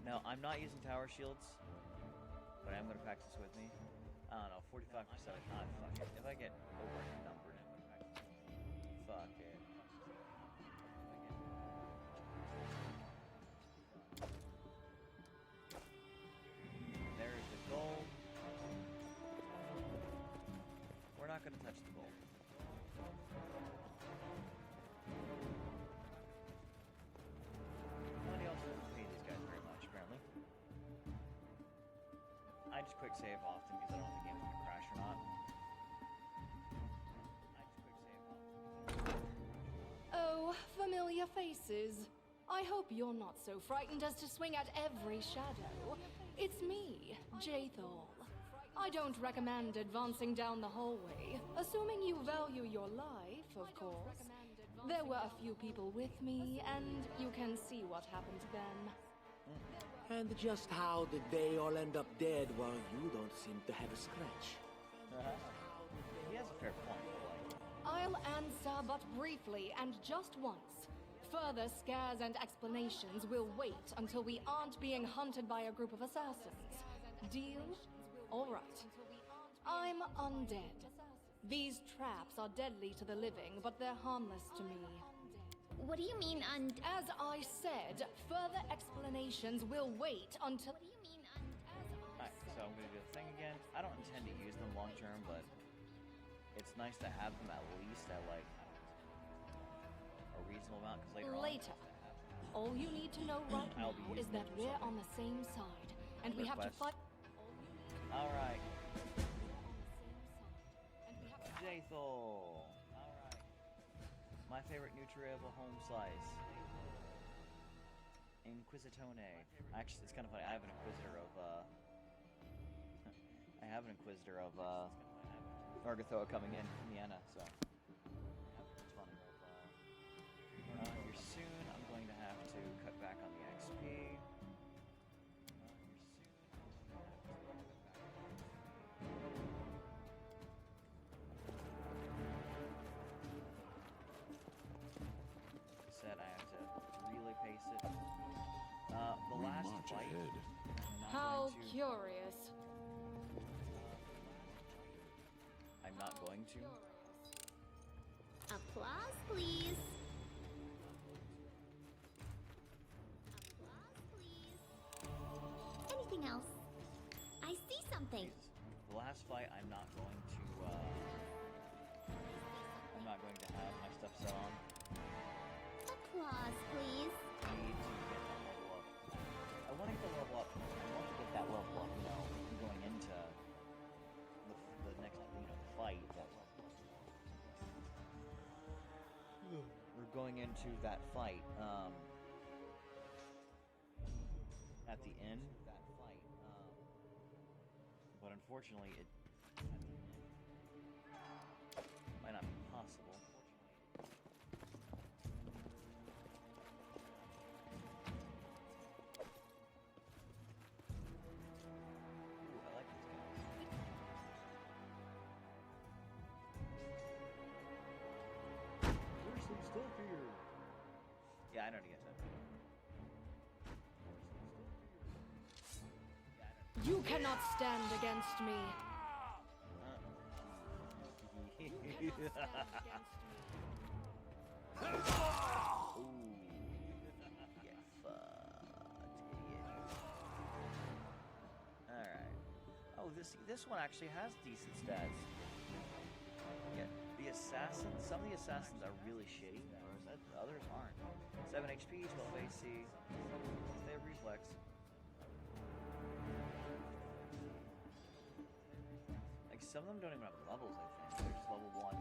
Now, I'm not using tower shields, but I am going to practice with me. I don't know, 45%. Ah, fuck it. If I get over-numbered, I'm going to practice. Fuck it. There's the gold. We're not going to touch the gold. Nobody else doesn't pay these guys very much, apparently. I just quick save often because I don't know if the game's going to crash or not. Oh, familiar faces. I hope you're not so frightened as to swing at every shadow. It's me, Jathul. I don't recommend advancing down the hallway, assuming you value your life, of course. There were a few people with me, and you can see what happened to them. And just how did they all end up dead while you don't seem to have a scratch? He has a fair point. I'll answer but briefly and just once. Further scares and explanations will wait until we aren't being hunted by a group of assassins. Deal? All right. I'm undead. These traps are deadly to the living, but they're harmless to me. What do you mean As I said, further explanations will wait until... What do you mean Alright, so I'm gonna do the thing again. I don't intend to use them long term, but it's nice to have them at least at like a reasonable amount, because later on. Later. All you need to know right now I'll be is using that it for we're something. on the same side, and we have to Request. fight. Alright, And we have to Jathol. Alright. My favorite nutria of a home slice. Inquisitone. Actually, it's kind of funny. I have an Inquisitor of, Argothoa coming in from Vienna, so. It's funny. Here soon, I'm going to have to cut back on the XP. Said I have to really pace it. The We last march fight. ahead. I'm not How going to- curious. I'm not going to. applause, please? Applause, please. Anything else? I see something. The last fight, I'm not going to. I'm not going to have my stuff set on. Applause, please. I need to get that level up. I want to get the level up. I want to get that level up. You know, going into the next, the fight. We're going into that fight. At the end. But unfortunately, it might not be possible. Ooh, I like these guys. There's some stuff here. Yeah, I know to get that. You cannot stand against me. Ooh, get fucked, idiot. Alright. Oh, this one actually has decent stats. Yeah, the assassins, some of the assassins are really shitty, whereas others aren't. 7 HP, 12 AC, they have reflex. Like, some of them don't even have levels, I think. They're just level 1.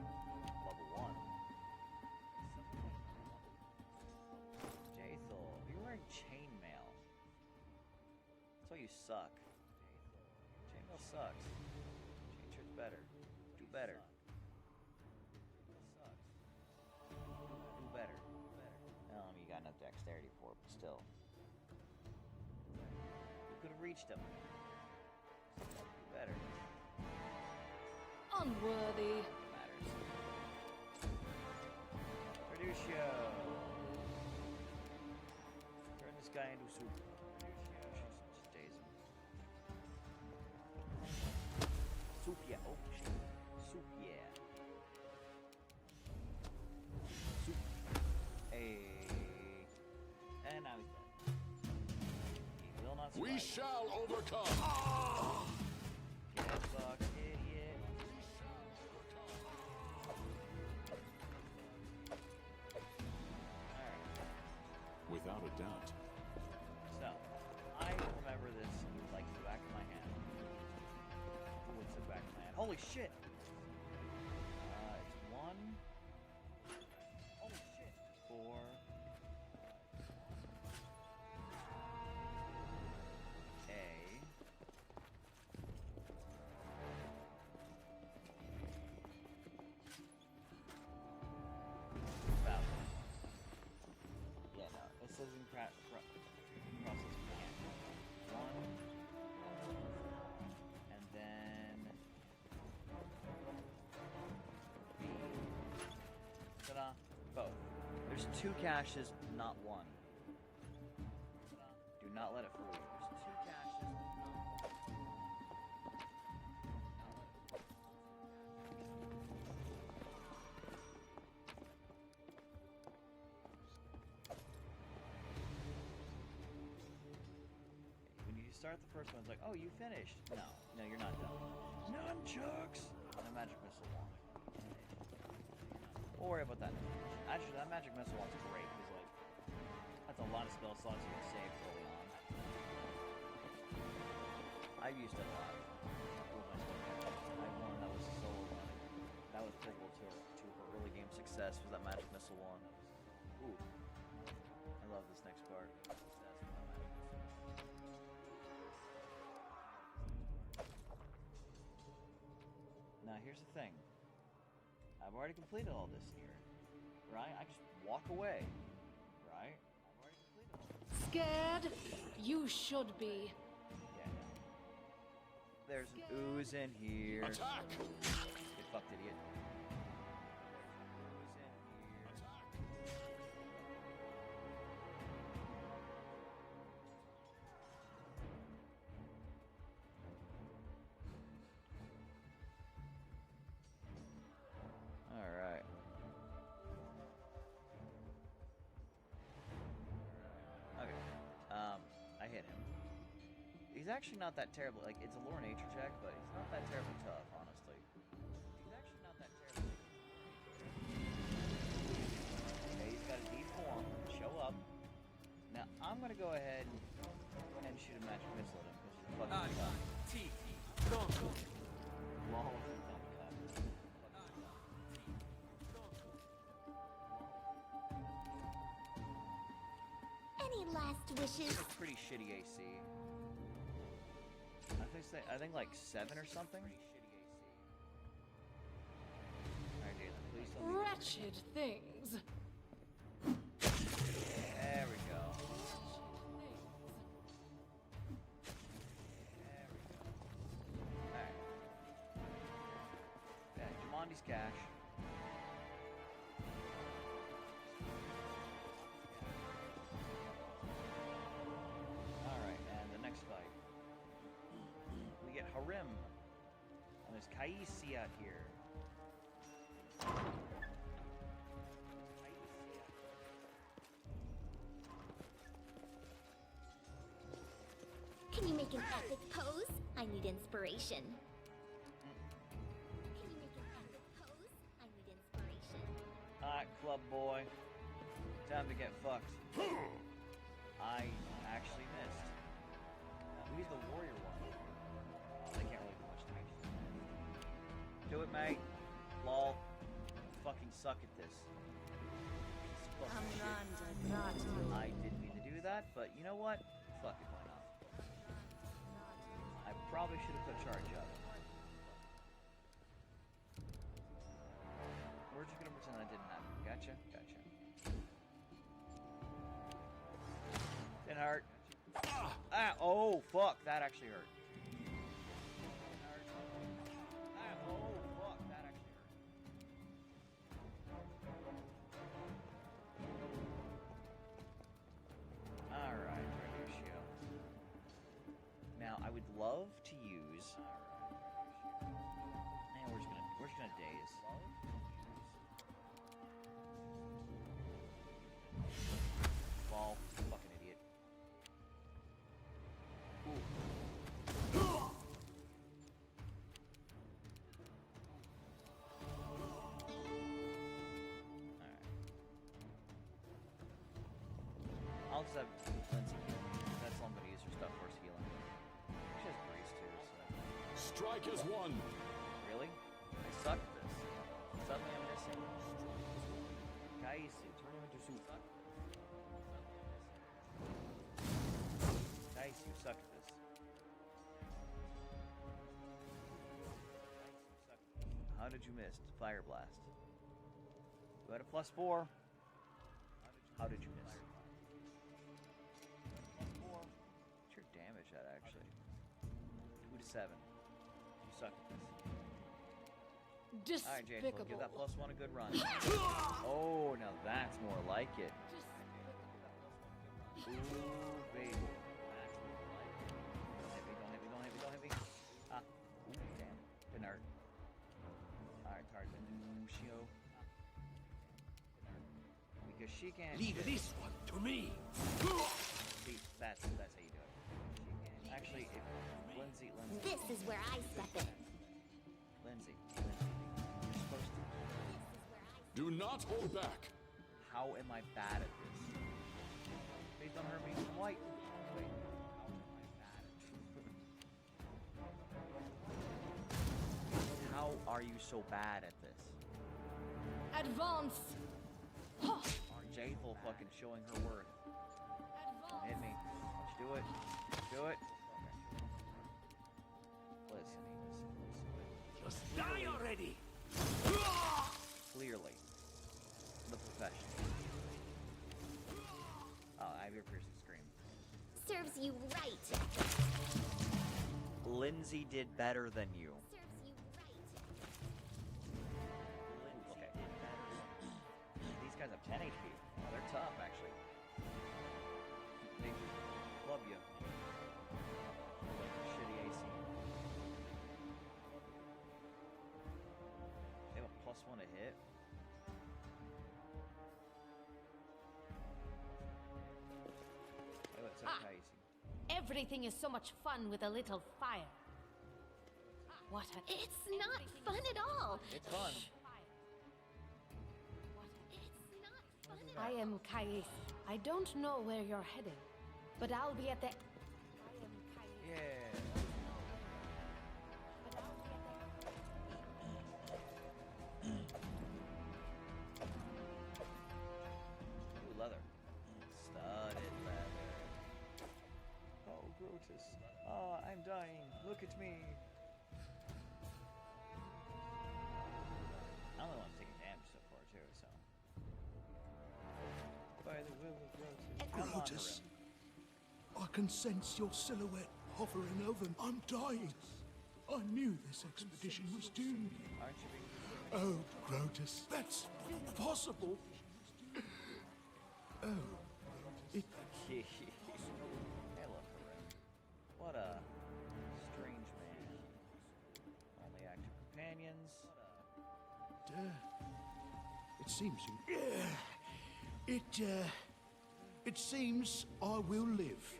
Jathol, you're wearing chainmail. That's why you suck. Chainmail sucks. Chain shirt's better. Do better. Do better. You got enough dexterity for it, but still. You could have reached him. Do better. Unworthy. Matters. Reducio. Turn this guy into soup. Just daze him. Soup, yeah. Oh, shit. Soup, yeah. Soup. Hey. And now he's dead. He will not survive. We shall overcome. Get fucked, idiot. Without a doubt. So, I remember this like the back of my hand. What's the back of my hand? Holy shit! It's 1. Holy shit! 4. A. About. Yeah, no. It says in process plan. 1. And then B. Ta-da. Both. There's 2 caches, not 1. Do not let it fool you. There's 2 caches, not 1. start the first one, it's like, oh, you finished. No, no, you're not done. Nunchucks! And a magic missile wand. Don't worry about that. Actually, that magic missile wand's great, because, like, that's a lot of spell slots you can save early on. I've used it a lot. I had one that was so, that was pivotal to her early game success, was that magic missile wand. Ooh. I love this next part. Now here's the thing. I've already completed all this here, right? I just walk away, right? I've already completed all this. Scared? You should be. Yeah, yeah. There's an ooze in here. Attack! Get fucked, idiot. Alright. Okay. I hit him. He's actually not that terrible. Like, it's a lore nature check, but he's not that terribly tough, honestly. He's actually not that terrible. Okay, he's got a deep form. Show up. Now, I'm gonna go ahead and shoot a magic missile at him, because he's fucking tough. Lol. Any last wishes? Pretty shitty AC. I think like 7 or something. Alright, Jalen, please tell me. Wretched things. There we go. Alright. Okay, Jumandi's cash. Alright, and the next fight. We get Harim. And there's Kaisi out here. Can you make an epic pose? I need inspiration. Can you make an epic pose? I need inspiration. Alright, club boy. Time to get fucked. I actually missed. He's the warrior one. They can't really do much to me. Do it, mate. Lol. You fucking suck at this. Piece of fucking shit. I didn't mean to do that, but you know what? Fuck it, why not? I probably should have put charge up. We're just gonna pretend that didn't happen. Gotcha, gotcha. Didn't hurt. Ah, oh, fuck, that actually hurt. Ah, oh, fuck, that actually hurt. Alright, Radusio. Now, I would love to use... Man, we're just gonna daze. Ball, fucking idiot. Ooh. Alright. I'll just have Lindsay heal me. That's all I'm gonna use her stuff for is healing. She has Breeze too, so. Strike is one. Really? I suck at this. Suddenly I'm missing. Kaisi, turn him into soup. Nice, you suck at this. How did you miss? Fire Blast. You had a +4. How did you miss? What's your damage at, actually? 2 to 7. You suck at this. Alright, Jade, give that +1 a good run. Oh, now that's more like it. Ooh, baby. That's more like it. Don't hit me, don't hit me, don't hit me, don't hit me. Ah, ooh, damn. Didn't hurt. Alright, Tarzanusio. Because she can't. Leave this one to me. See, that's how you do it. She can't. Actually, if Lindsay, This is where I step in. Lindsay, you're supposed to. Do not hold back. How am I bad at this? Based on her being white. Wait, how are you so bad at this? Advance! Ha! Jaethel fucking showing her worth. Hit me. Let's do it. Do it. Listen. Just die already! Clearly. The professional. Oh, I have your piercing scream. Serves you right. Lindsay did better than you. Serves you right. Okay. These guys have 10 HP. Oh, they're tough, actually. They club you. Like shitty AC. They have a +1 to hit. Oh, it's okay, AC. Everything is so much fun with a little fire. What a... It's not fun at all. It's fun. It's not fun at all. I am Kais. I don't know where you're heading, but I'll be at the... Yeah. Ooh, leather. Studded leather. Oh, Grotus. Oh, I'm dying. Look at me. I'm the one taking damage so far, too, so. By the will of Grotus. Come on, Grotus, Harim. I can sense your silhouette hovering over me. I'm dying. I knew this expedition was doomed. Aren't you being... Oh, Grotus, that's impossible. Oh, it... Hey, look, Harim. What a strange man. Only active companions. It seems you... It seems I will live.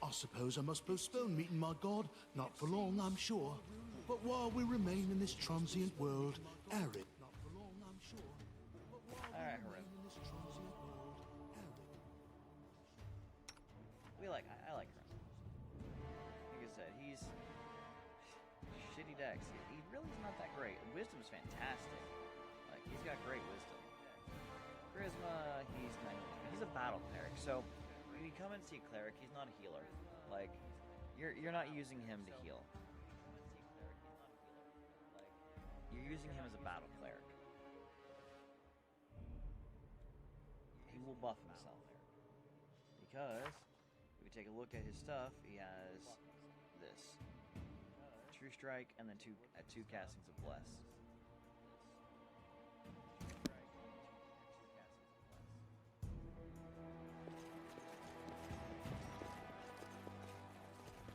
I suppose I must postpone meeting my god. Not for long, I'm sure. But while we remain in this transient world, arid. Not for long, I'm sure. But while we Alright, remain Harim. in this transient world, arid. I like Harim. Like I said, he's shitty dex. He really is not that great. Wisdom's fantastic. Like, he's got great wisdom. Charisma, he's 90. He's a battle cleric, so when you come and see a cleric, he's not a healer. Like, you're not using him to heal. You're using him as a battle cleric. He will buff himself. Because, if we take a look at his stuff, he has this. True Strike, and then two castings of Bless.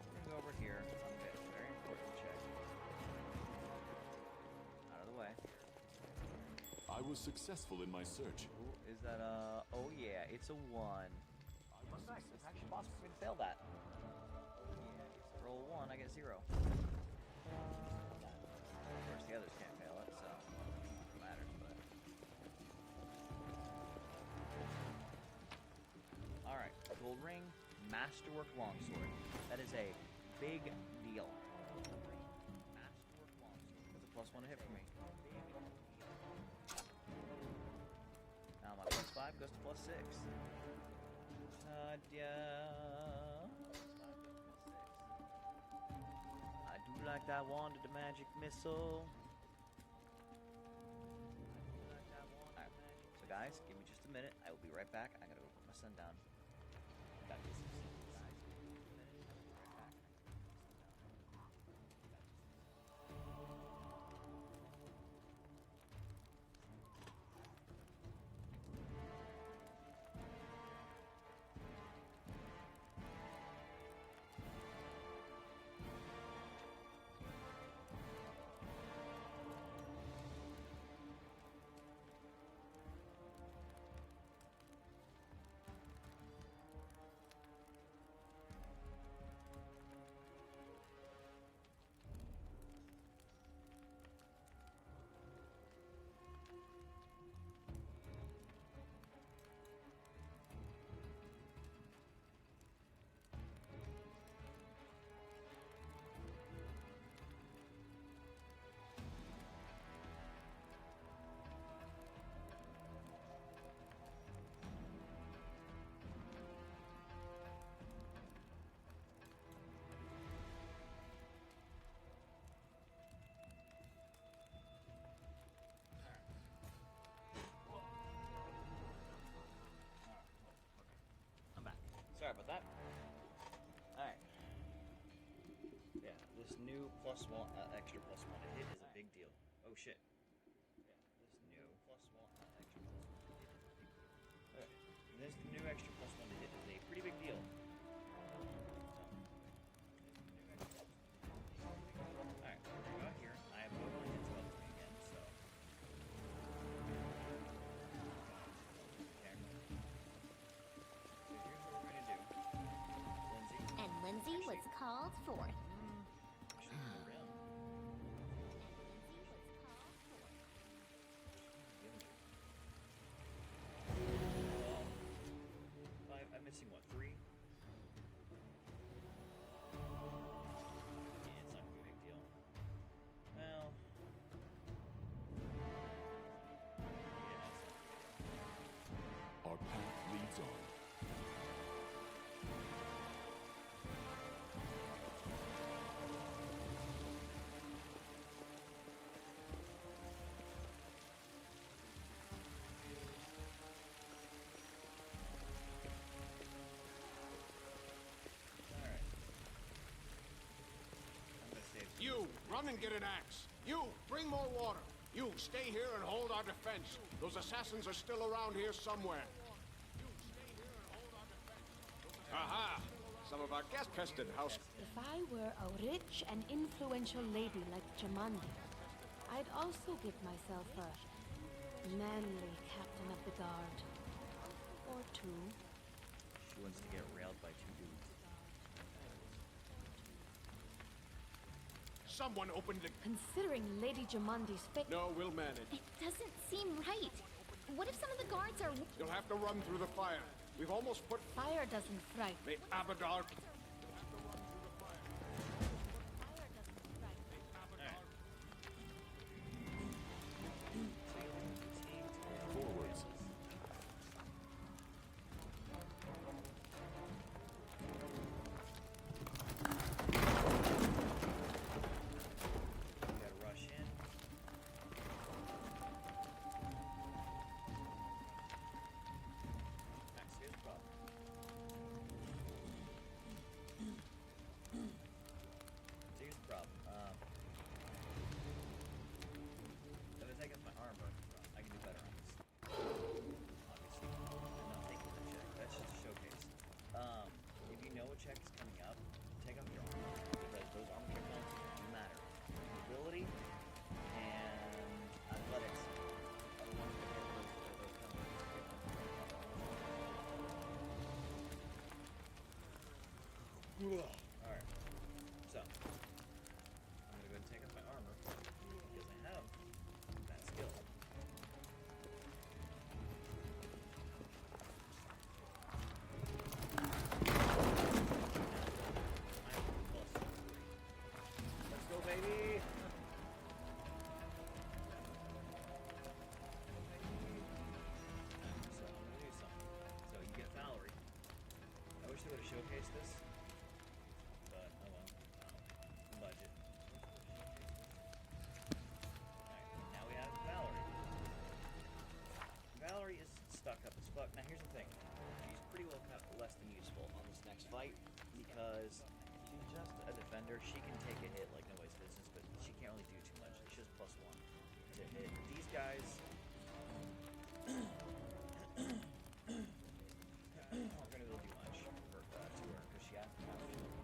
We're gonna go over here. Okay, very important check. Out of the way. I was successful in my search. Ooh, is that oh yeah, it's a 1. Nice, it's actually possible for me to fail that. Roll 1, I get 0. Of course, the others can't fail it, so it matters, but... Alright, gold ring, masterwork longsword. That is a big deal. Masterwork longsword. That's a +1 to hit for me. Now my +5 goes to +6. I do like that wand of the magic missile. Alright, so guys, give me just a minute. I will be right back. I gotta go put my son down. Got this. new extra plus one to hit is a big deal. Oh shit. Yeah, this new extra plus one to hit is a big deal. Okay. This new extra plus one to hit is a pretty big deal. Alright, we're gonna go out here. I have no hits about me again, so. Okay. So here's what we're gonna do. Lindsay. And Lindsay was called forth. I'm missing what, 3? Yeah, it's not gonna be a big deal. Well, yeah, it's not gonna be a big deal. Our path leads on. You, run and get an axe. You, bring more water. You, stay here and hold our defense. Those assassins are still around here somewhere. Aha! Some of our gas-tested house... If I were a rich and influential lady like Jamandi, I'd also give myself a manly captain of the guard. Or two. She wants to get railed by 2 dudes. Someone opened the... Considering Lady Jamandi's fate... No, we'll manage. It doesn't seem right. What if some of the guards are... You'll have to run through the fire. We've almost put... Fire doesn't frighten. May Abadar... Forwards. We gotta rush in. Alright, so here's the problem. Here's the problem. If I take off my armor, I can do better on this. Obviously. I'm not taking the check. That's just a showcase. If you know a check is coming up, take off your armor. Because those armor check bonuses do matter. Ability and athletics are the ones that get those Alright. So, I'm gonna go ahead and take off my armor because I have that skill. Let's go, baby! So, I'm gonna do something. So, you get Valerie. I wish they would have showcased this, but oh well. Budget. Alright, now we have Valerie. Valerie is stuck up as fuck. Now, here's the thing. She's pretty well less than useful on this next fight because she's just a defender. She can take a hit like nobody's business, but she can't really do too much. She has +1 to hit. These guys aren't gonna be able to do much to her because she has to have shield.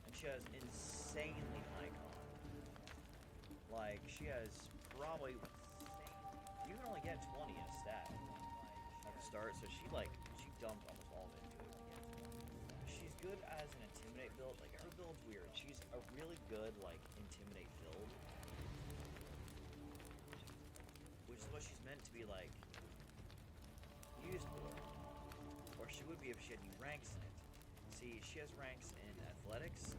And she has insanely high con. Like, she has probably... You can only get 20 in a stat at the start, so she dumped almost all of it into it. She's good as an Intimidate build. Like, her build's weird. She's a really good, like, Intimidate build. Which is what she's meant to be, like, used for. Or she would be if she had any ranks in it. See, she has ranks in Athletics.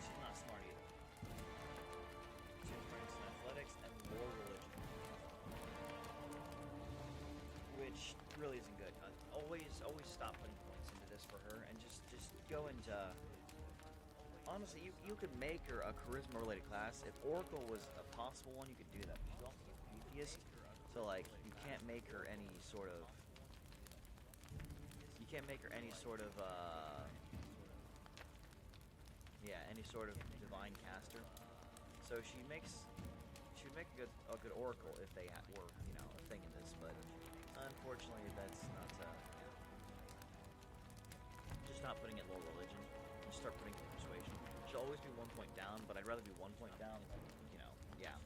She's not smart either. She has ranks in Athletics and War Religion. Which really isn't good. Always stop putting points into this for her, and just go into... Honestly, you could make her a charisma-related class. If Oracle was a possible one, you could do that. But she's also the atheist, so like you can't make her any sort of... You can't make her any sort of divine caster. So she would make a good oracle if they were, you know, a thing in this, but unfortunately that's not just not putting it low religion. You start putting it in persuasion. She'll always be 1 point down, but I'd rather be 1 point down, you know, yeah.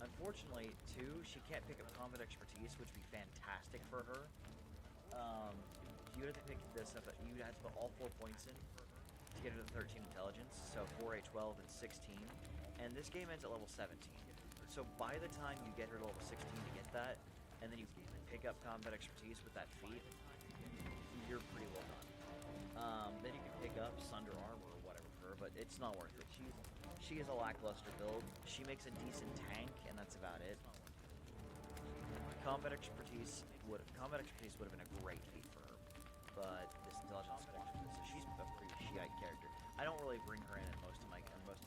Unfortunately, too, she can't pick up combat expertise, which would be fantastic for her. You would have to pick this up, you'd have to put all 4 points in to get her to 13 intelligence, so 4, 8, 12, and 16. And this game ends at level 17. So by the time you get her to level 16 to get that, and then you pick up combat expertise with that feat, you're pretty well done. Then you can pick up Sunder Armor or whatever for her, but it's not worth it. She is a lackluster build. She makes a decent tank, and that's about it. Combat expertise would have been a great feat for her, but this intelligence squandered it. So she's a pretty shite character. I don't really bring her in most of my crews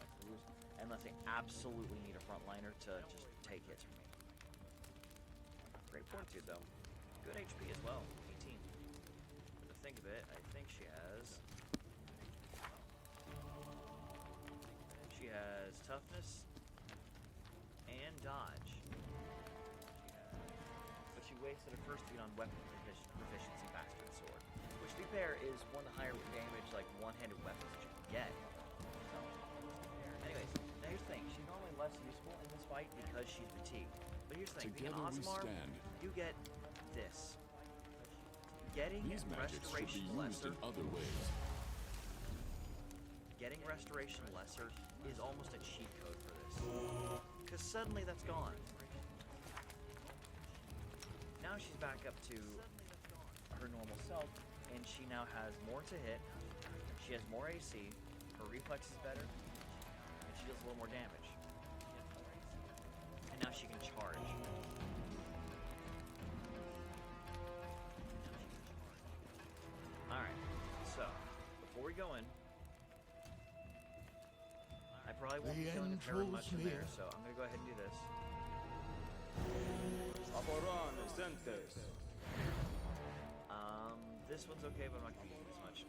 unless I absolutely need a frontliner to just take hits from me. Great fortitude though. Good HP as well. 18. But to think of it, I think she has toughness and dodge. But she wasted her first feat on weapon proficiency bastard sword, which to be fair is one of the higher damage like one-handed weapons that you can get. So, anyways, now here's the thing: she's normally less useful in this fight because she's fatigued. But here's the thing: being an Ozmar, you get this. Getting These magics should be used in other ways. Getting Restoration Lesser is almost a cheat code for this. Because suddenly that's gone. Now she's back up to her normal self, and she now has more to hit, she has more AC, her reflex is better, and she deals a little more damage. And now she can charge. Alright, so, before we go in, I probably won't be killing very much from there, so I'm gonna go ahead and do this. This one's okay, but I'm not gonna use it as much.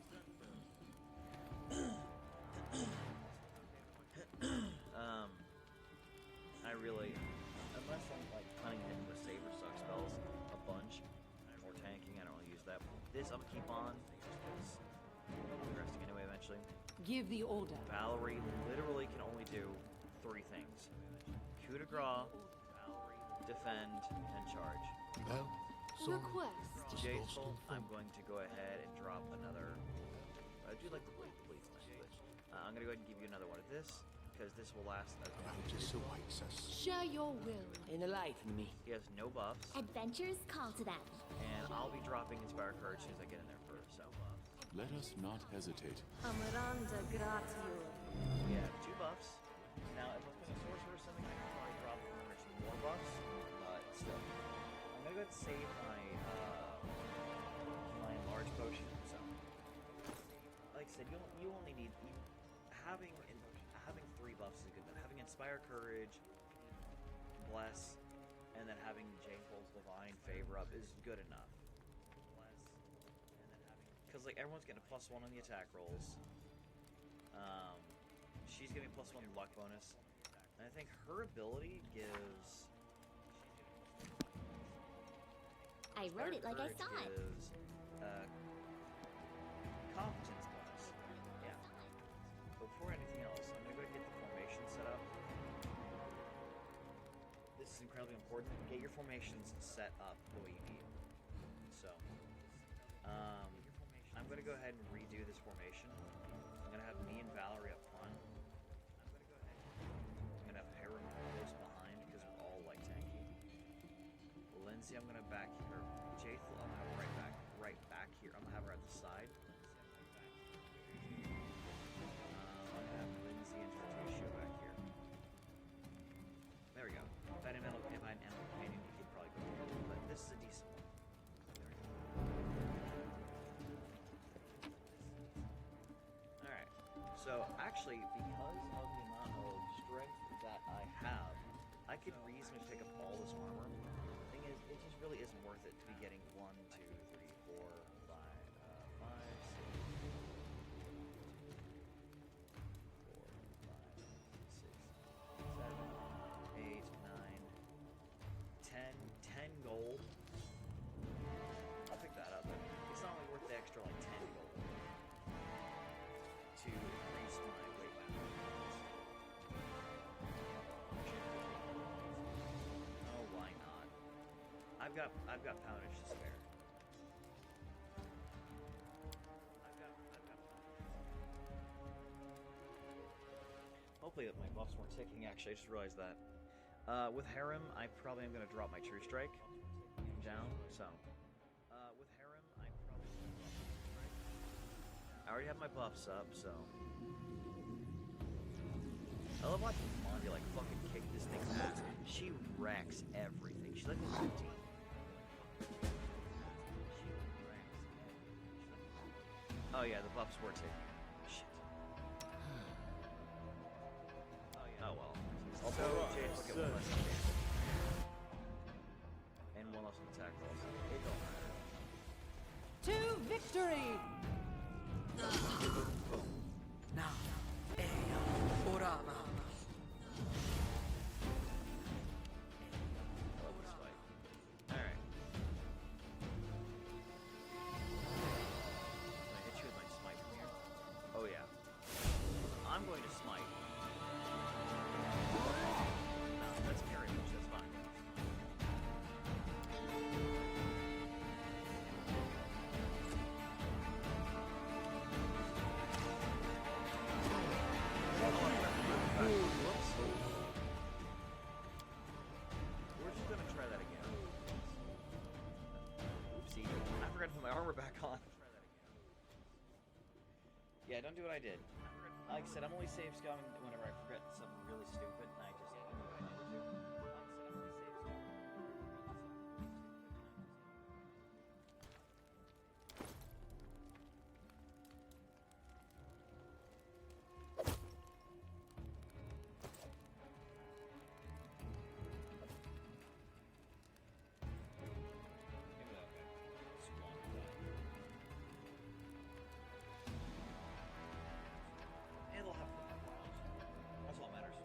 I really, unless I'm like hunting him with saber suck spells a bunch, or tanking, I don't really use that. This I'm gonna keep on. I'll be resting anyway eventually. Give the order. Valerie literally can only do 3 things: coup de grace, defend, and charge. Well, sorry. Request. Just lost Jaethal, in I'm fun. going to go ahead and drop another. I do like the bleed's nice, but I'm gonna go ahead and give you another one of this because this will last as long as Practice awaits us. Share your will. Enlighten me. he has no buffs, Adventures call to them. and I'll be dropping Inspire Courage as soon as I get in there first. So Let us not hesitate. Amaranda gratio. we have 2 buffs. Now, if I was putting a sorcerer or something, I could probably drop more buffs, but still, I'm gonna go ahead and save my enlarge potion. So, like I said, you only need having 3 buffs is good. Then having Inspire Courage, Bless, and then having Jaethal's Divine Favor up is good enough. Because like everyone's getting a +1 on the attack rolls. She's getting a +1 luck bonus, and I think her ability gives. I wrote it like I saw it. Gives, competence bonus. Yeah. But before anything else, I'm gonna go get the formation set up. This is incredibly important. Get your formations set up the way you need. So, I'm gonna go ahead and redo this formation. I'm gonna have me and Valerie up front. I'm gonna have Harem close behind because we're all like tanky. Lindsay, I'm gonna back here. Jaethal, I'm gonna have right back here. I'm gonna have her at the side. I'm gonna have Lindsay and Tortatio back here. There we go. If I had an animal companion, he could probably go here, but this is a decent one. There we go. Alright. So, actually, because of the amount of strength that I have, I could reasonably pick up all this armor. The thing is, it just really isn't worth it to be getting 1, 2, 3, 4, 5, gold. I'll pick that up. It's not only worth the extra like 10 gold to increase my weight balance. Oh, why not? I've got poundage to spare. Hopefully my buffs weren't ticking. Actually, I just realized that. With Harem, I probably am going to drop my True Strike down. So, with Harem, I probably am going to drop my True Strike. I already have my buffs up, so. I love watching Mondi like fucking kick this thing's ass. She wrecks everything. She's like a routine. Oh yeah, the buffs were ticking. Shit. Oh well. Also, Jade will get one less damage. And one less attack also. It don't matter. To victory! Boom. Now, Eya Orama. I love this fight. Alright. Can I hit you with my smite from here? Oh yeah. I'm going to smite. No, that's carry much, that's fine. Whoops. We're just gonna try that again. Oopsie. I forgot to put my armor back on. Yeah, don't do what I did. Like I said, I'm only save scumming whenever I forget something really stupid, and I just do what I needed to. Like I said, I'm only save scumming. Maybe that guy. Swamp guy. And they'll have fun rounds. That's all that matters.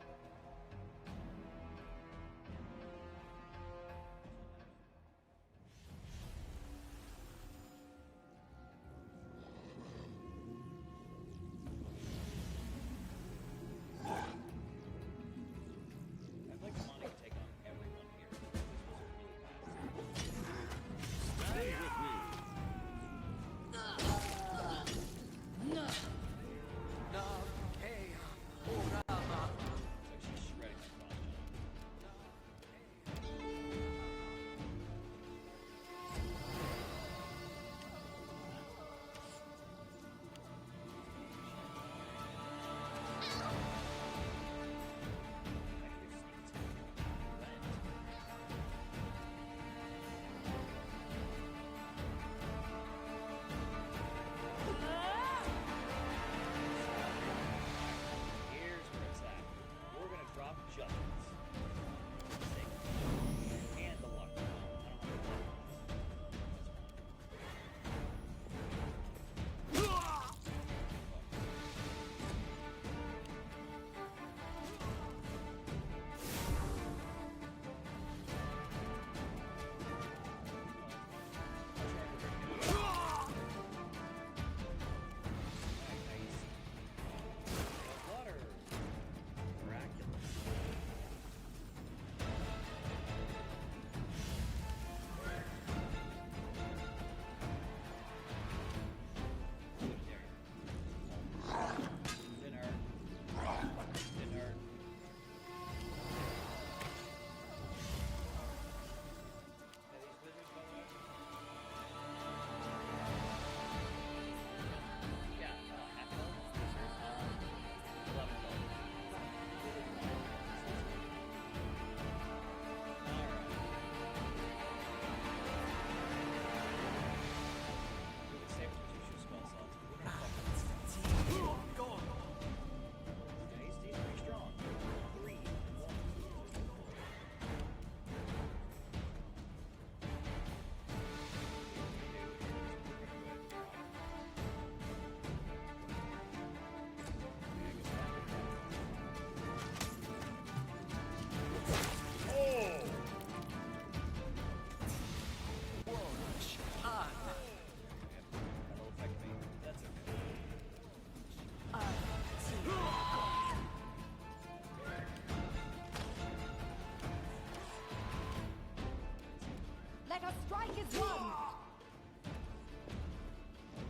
A strike is won!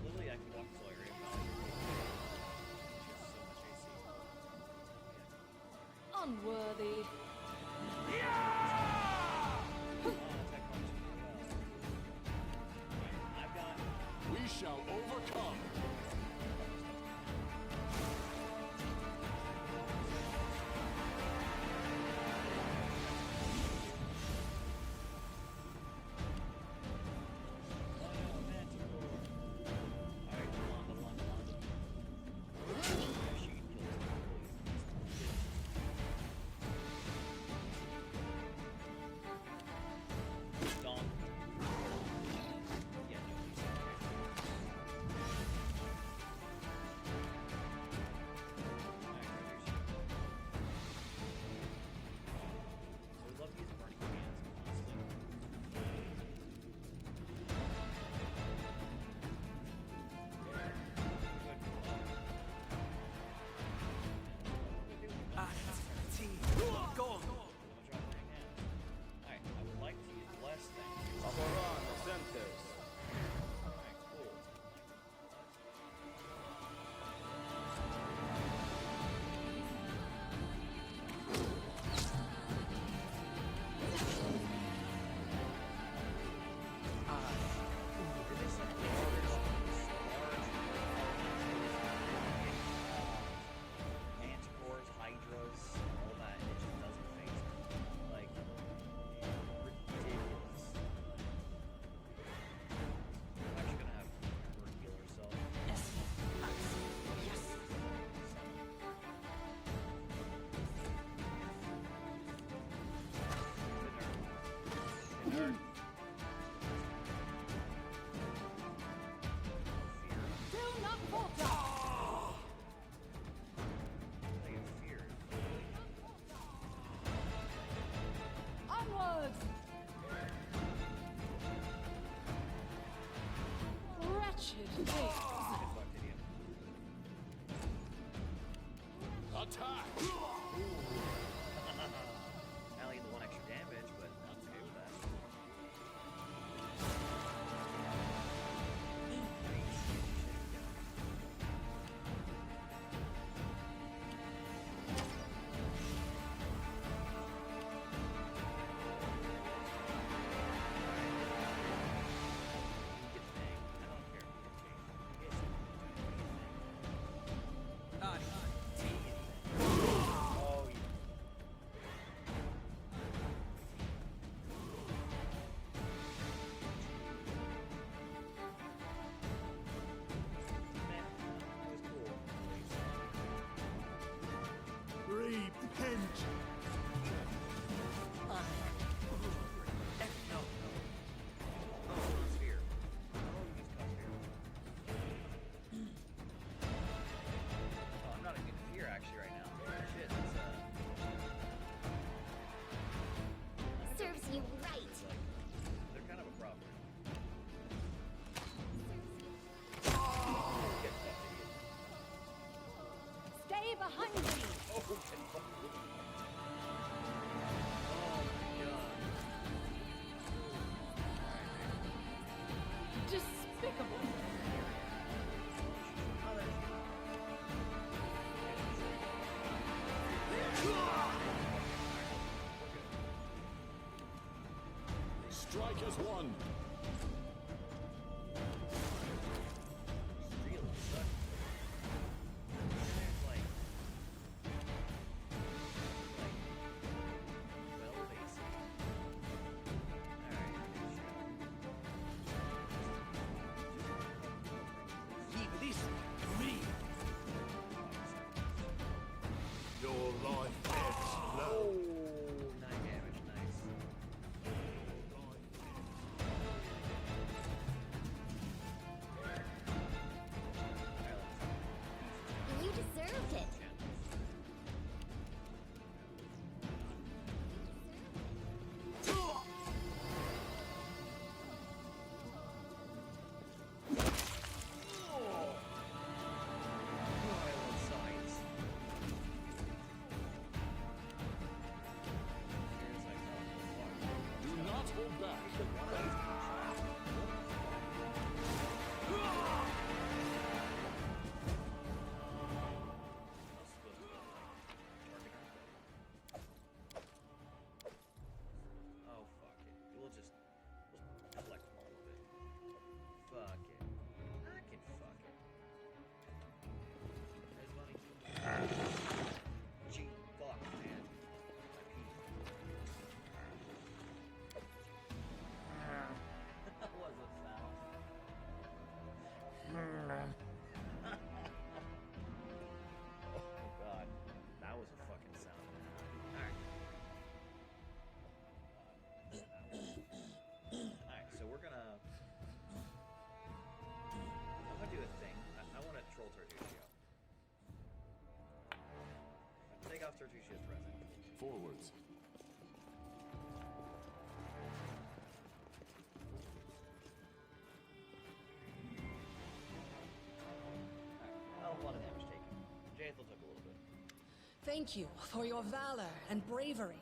Literally, I can walk this area probably. So much AC. Unworthy. I've got. We shall overcome. Attack! Only the one extra damage, but I'm okay with that. Repent! I'm not in fear actually right now. Shit, that's Serves you right. it's like they're kind of a problem. Get fucked, idiot. Stay behind me! Oh, get fucked. Oh my god. Despicable! Strike as one. Really sucks. There's like 12 AC. Alright, Leave this to me. Your life ebbs low. 9 damage, nice. You deserved it. Do not hold back. Tertuccia's present. Forwards. Alright, a lot of damage taken. Jaethel took a little bit. Thank you for your valor and bravery.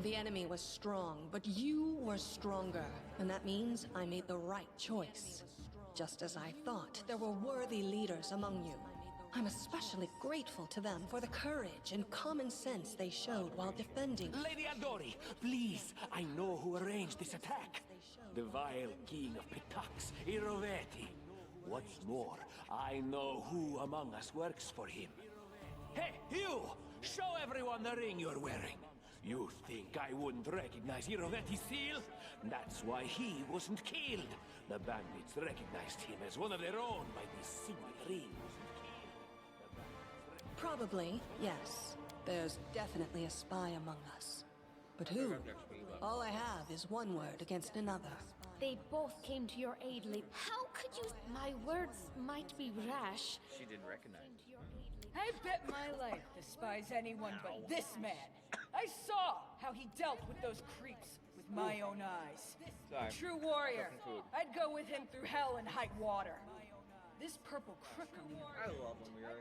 The enemy was strong, but you were stronger. And that means I made the right choice. Just as I thought, there were worthy leaders among you. I'm especially grateful to them for the courage and common sense they showed while defending. Lady Aldori, please, I know who arranged this attack. The vile king of Pitax, Iroveti. What's more, I know who among us works for him. Hey, you! Show everyone the ring you're wearing. You think I wouldn't recognize Iroveti's seal? That's why he wasn't killed. The bandits recognized him as one of their own by this single ring. Probably, yes. There's definitely a spy among us. But who? All I have is one word against another. They both came to your aid, Lady. How could you? My words might be rash. She didn't recognize him. I bet my life despise anyone but this man. I saw how he dealt with those creeps with my own eyes. Sorry. True warrior. Cooking food. I'd go with him through hell and high water. This purple crook on the other I love when we are.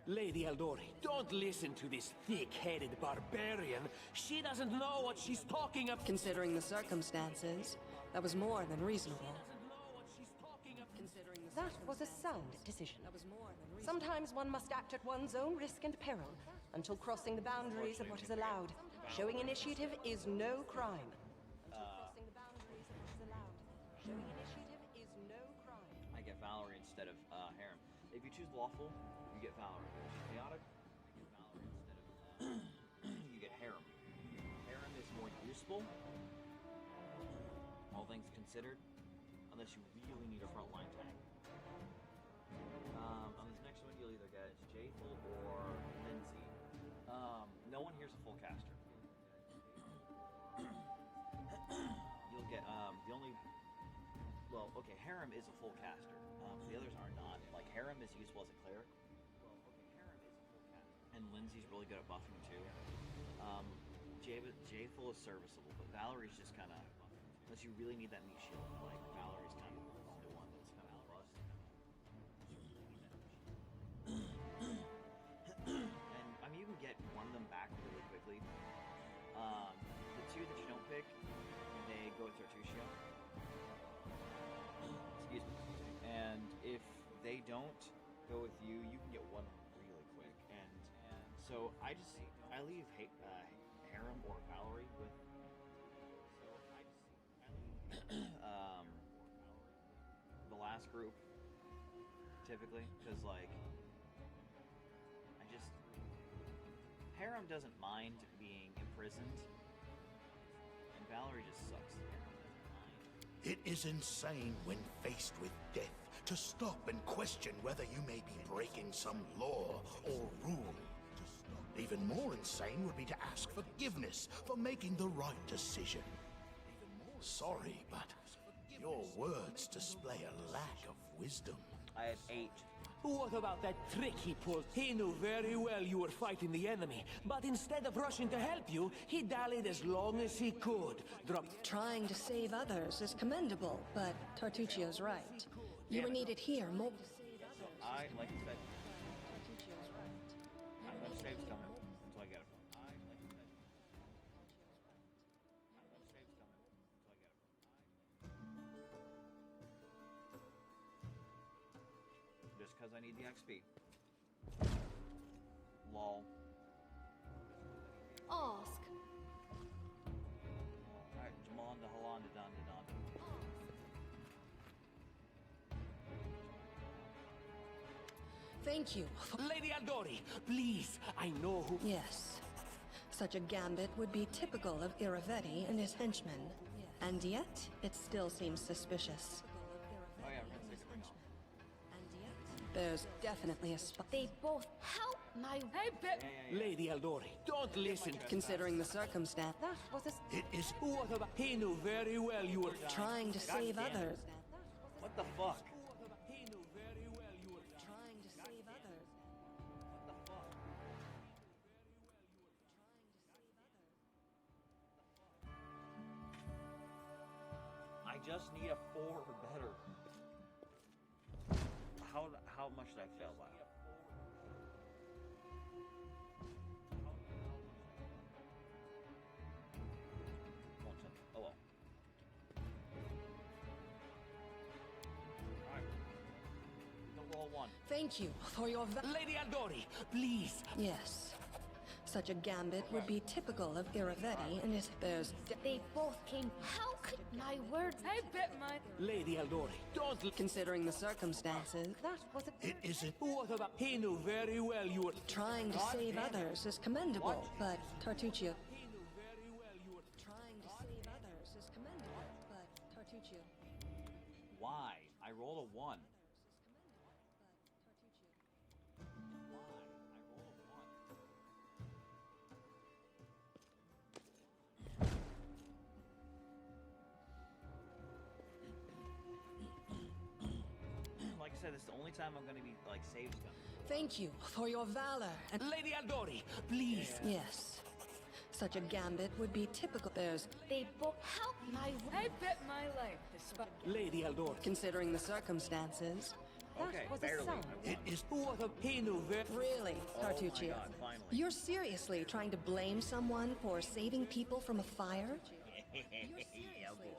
Lady Aldori, don't listen to this thick-headed barbarian. She doesn't know what she's talking about. Considering the circumstances, that was more than reasonable. That was a sound decision. Sometimes one must act at one's own risk and peril, until crossing the boundaries of what is allowed. Showing initiative is no crime. I get Valerie instead of Harem. If you choose lawful, you get Valerie. If you choose chaotic, you get Valerie instead of you get Harem. Harem is more useful, all things considered, unless you really need a frontline tank. On this next one, you'll either get Jaethel or Lindsay. No one here's a full caster. You'll get the only. Well, okay, Harem is a full caster. The others are not. Like, Harem is useful as a cleric. And Lindsay's really good at buffing, too. Jaethel is serviceable, but Valerie's just kind of... Unless you really need that meat shield, like, Valerie's kind of the one that's kind of plus. And, I mean, you can get one of them back really quickly. The two that you don't pick, they go with Tertuccia. Excuse me. And if they don't go with you, you can get one really quick. And so I leave Harem or Valerie with. The last group, typically, because like Harem doesn't mind being imprisoned, and Valerie just sucks. It is insane when faced with death to stop and question whether you may be breaking some law or rule. Even more insane would be to ask forgiveness for making the right decision. Sorry, but your words display a lack of wisdom. I had 8. What about that trick he pulled? He knew very well you were fighting the enemy, but instead of rushing to help you, he dallied as long as he could. Trying to save others is commendable, but Tartuccio's right. You were needed here more. I, like you said, that save's coming until I get it. Just because I need the XP. Lol. Ask. Alright, Jamonda, Halonda, Donda, Donda. Thank you. Lady Aldori, please, I know who... Yes. Such a gambit would be typical of Iravetti and his henchmen. And yet, it still seems suspicious. Oh yeah, we're gonna take a ring off. There's definitely a spot. They both help my... I bet... Lady Aldori, don't listen. Considering the circumstance. That was a... It is... What about... He knew very well you were... Trying to save damn it. others. What the fuck? He knew very well you were... Trying to save others. What the fuck? just need a 4 or better. How much did I fail by? Oh well. Alright. Don't roll 1. Thank you for your Lady Aldori, please. Yes. Such a gambit would be typical of Iravetti, and there's... They both came. How could my words? I bet my... Lady Aldori, don't... Considering the circumstances, That was a... It isn't. What about... He knew very well you were... trying to save others is commendable, but Tartuccio... He knew very well you were... Trying to save others is commendable, but Tartuccio... Why? I rolled a 1. Like I said, this is the only time I'm gonna be like saves them. Thank you for your valor and... Lady Aldori, please. Yes. Such a gambit would be typical. There's... They both. How my I bet my life despite... Lady Aldori. Considering the circumstances... Okay, was a barely. sound. It is. What a... He knew very... Really, Oh my Tartuccio? god, finally. You're seriously trying to blame someone for saving people from a fire? Yeah, boy.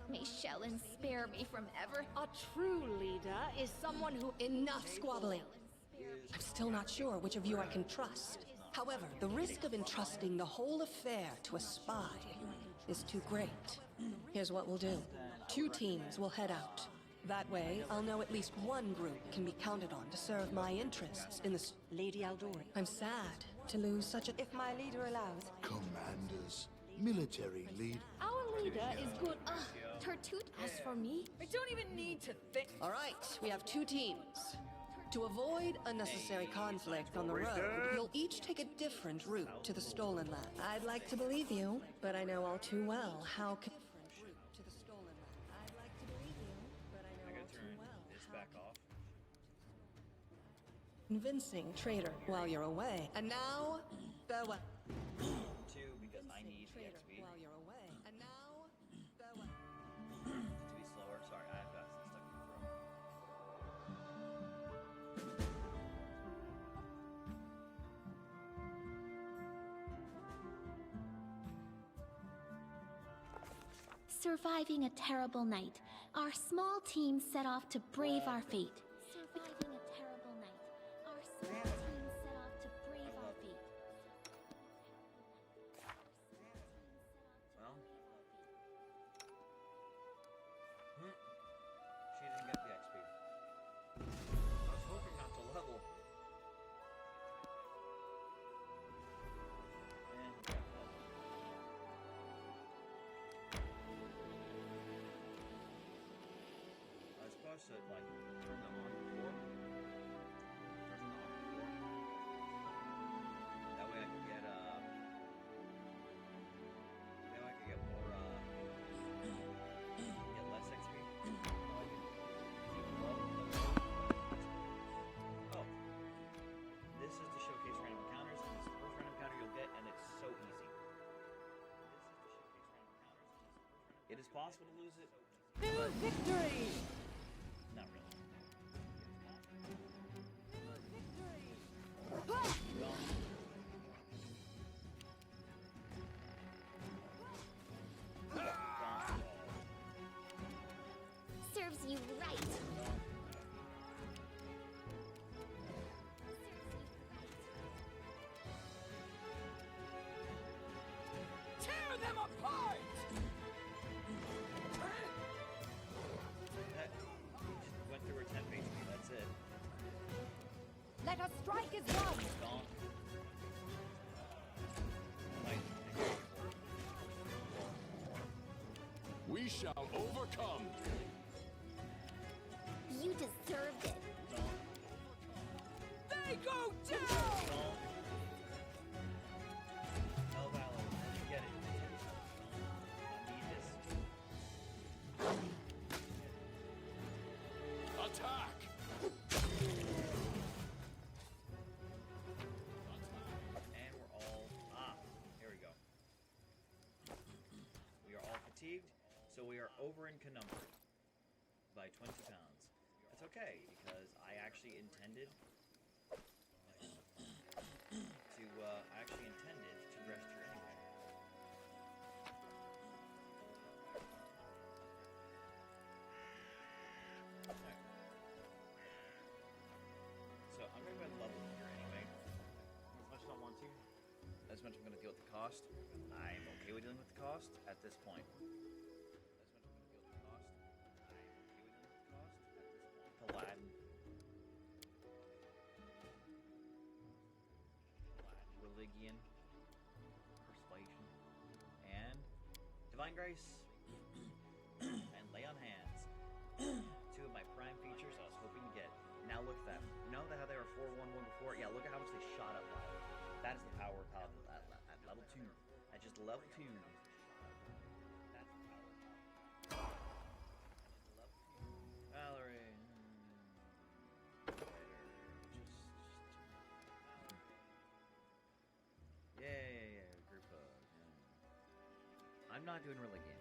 May Shellen spare me from ever. A true leader is someone who... Enough squabbling. I'm still not sure which of you I can trust. However, the risk of entrusting the whole affair to a spy is too great. Here's what we'll do. 2 teams will head out. That way, I'll know at least one group can be counted on to serve my interests in this... Lady Aldori. I'm sad to lose such a... If my leader allows. Commanders. Military lead. Our leader is good. Tartut, as for me, I don't even need to think. All right, we have 2 teams. To avoid unnecessary conflict on the road, you'll each take a different route to the stolen land. I'd like to believe you, but I know all too well how... I'd like to believe you, but I know all too well This back off. convincing traitor while you're away. And now, farewell. 2 because I need the Traitor XP. while you're away. And now, farewell. To be slower. Sorry, I have got stuck in the throat. surviving a terrible night, our small team set off to brave our fate. Surviving a terrible night, our small team set off to brave our fate. Well. She didn't get the XP. I was hoping not to level. And we got that. I was supposed to like turn them on before. Turn them on before. That way I could get that way I could get more get less XP. Oh. This is to showcase random encounters, and this is the first random encounter you'll get, and it's so easy. This is to showcase random encounters. It is possible to lose it. To victory! Not really. Serves you right. Tear them apart! That went through her 10 HP, that's it. Let us strike as one. Gone. We shall overcome. You deserved it. They go down! Hell Valor, you get it. I need this. Attack! And we're all... here we go. We are all fatigued, So we are over-encumbered by 20 pounds. That's okay, because I actually intended to rest here anyway. Alright. So I'm going to go ahead and level here anyway. As much as I want to. As much as I'm going to deal with the cost. I'm okay with dealing with the cost at this point. Paladin. Religion. Persuasion. And Divine Grace. And Lay on Hands. Two of my prime features I was hoping to get. Now look at that. You know how they were 4-1-1 before? Yeah, look at how much they shot up by. That is the power of Paladin at level 2. At just level 2. That's the power of Valerie. Yeah. Group of. I'm not doing religion.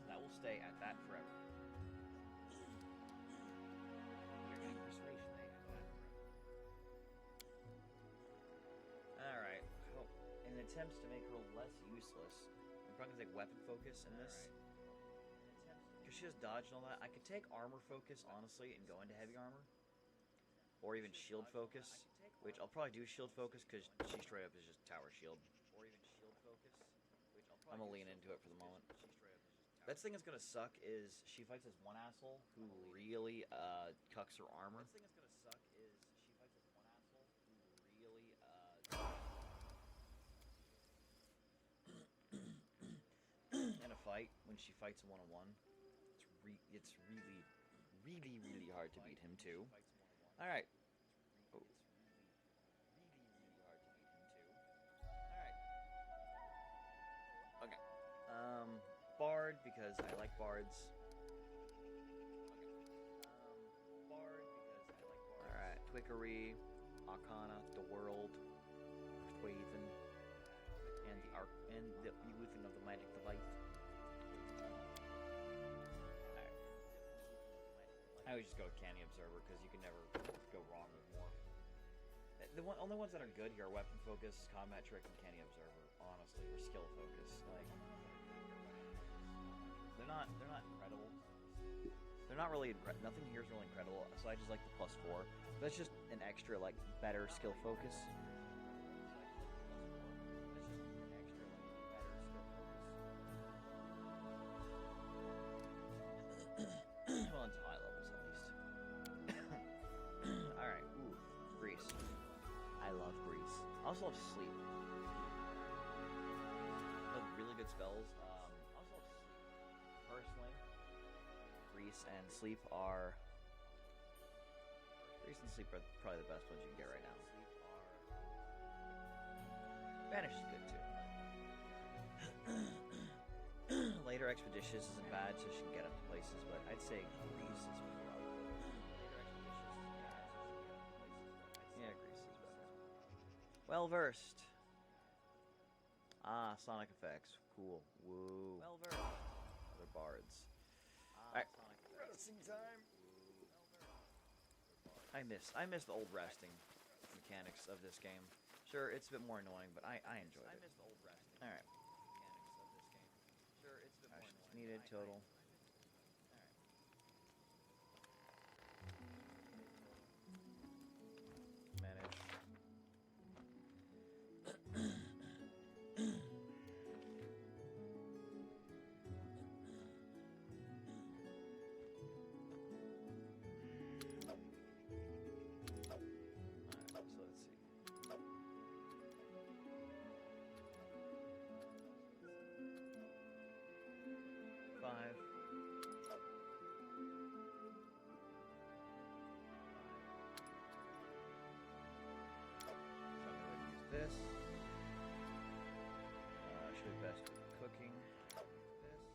That will stay at that forever. You're getting persuasion at that forever. Alright. Well, in attempts to make her less useless, I'm probably gonna take weapon focus in this. Because she has dodge and all that. I could take armor focus, honestly, and go into heavy armor. Or even shield focus. Which I'll probably do shield focus because she straight up is just tower shield. I'm gonna lean into it for the moment. That thing that's gonna suck is she fights this one asshole who really cucks her armor. In a fight, when she fights a one-on-one, it's really hard to beat him too. All right. Oh. Okay. Bard, because I like bards. Alright, Twickery, Arcana, the World, Persuasion, and the illusion of the magic device. Alright. I always just go with Canny Observer, because you can never go wrong with more. The only ones that are good here are Weapon Focus, Combat Trick, and Canny Observer, honestly, or Skill Focus. Like, they're not incredible. They're not really, nothing here is really incredible, so I just like the +4. That's just an extra, like, better skill focus. Well, it's high levels at least. Alright, ooh, Grease. I love Grease. I also love Sleep. Love really good spells. I also love Sleep. Personally, Grease and Sleep are probably the best ones you can get right now. Banish is good too. Later Expeditious isn't bad, so she can get up to places, but I'd say Grease is probably. Yeah, Grease is better. Well versed. Ah, sonic effects. Cool. Woo. Well versed. Other bards. Alright. Resting time. I miss the old resting mechanics of this game. Sure, it's a bit more annoying, but I enjoyed it. Alright. Needed total. Manage. This. Should be best cooking. This.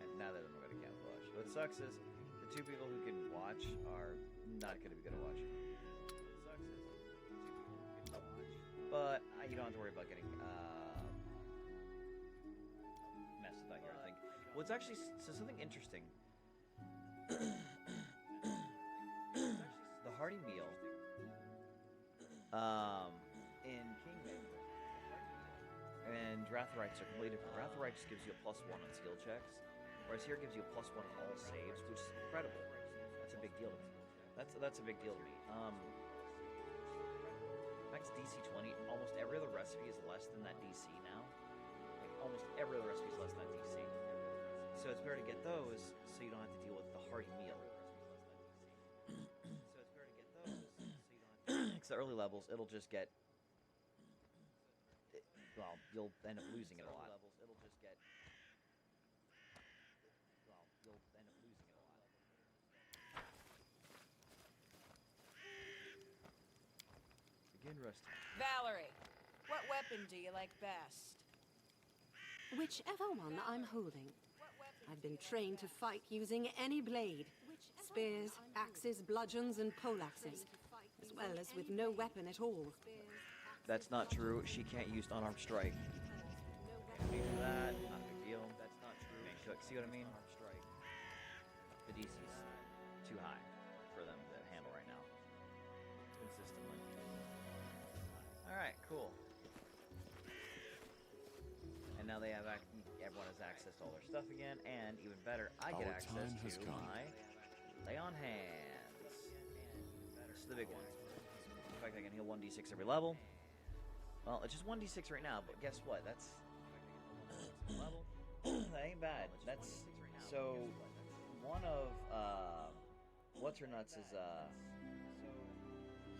And now that I'm going to camouflage. What sucks is the two people who can watch are not going to be good at watching. What sucks is the two people who can watch. But have to worry about getting messed about here, I think. Well, it's actually so something interesting. The hearty meal in Kingmaker and Wrathrites are completely different. Wrathrites gives you a +1 on skill checks, whereas here gives you a +1 on all saves, which is incredible. That's a big deal to me. That's a big deal to me. Max DC 20. Almost every other recipe is less than that DC now. Like almost every other recipe is less than that DC. So it's better to get those so you don't have to deal with the hearty meal. Because the early levels, it'll just get. Well, you'll end up losing it a lot. Begin resting. Valerie, what weapon do you like best? Whichever one I'm holding. I've been trained to fight using any blade. Spears, axes, bludgeons, and poleaxes. As well as with no weapon at all. That's not true. She can't use unarmed strike. That, not a big deal. That's not true. See what I mean? The DC's too high for them to handle right now. Consistently. Alright, cool. And now they have everyone has access to all their stuff again, and even better, I get access to my lay on hands. This is the big one. In fact, I can heal 1d6 every level. Well, it's just 1d6 right now, but guess what? That's level. That ain't bad. That's so one of what's her nuts is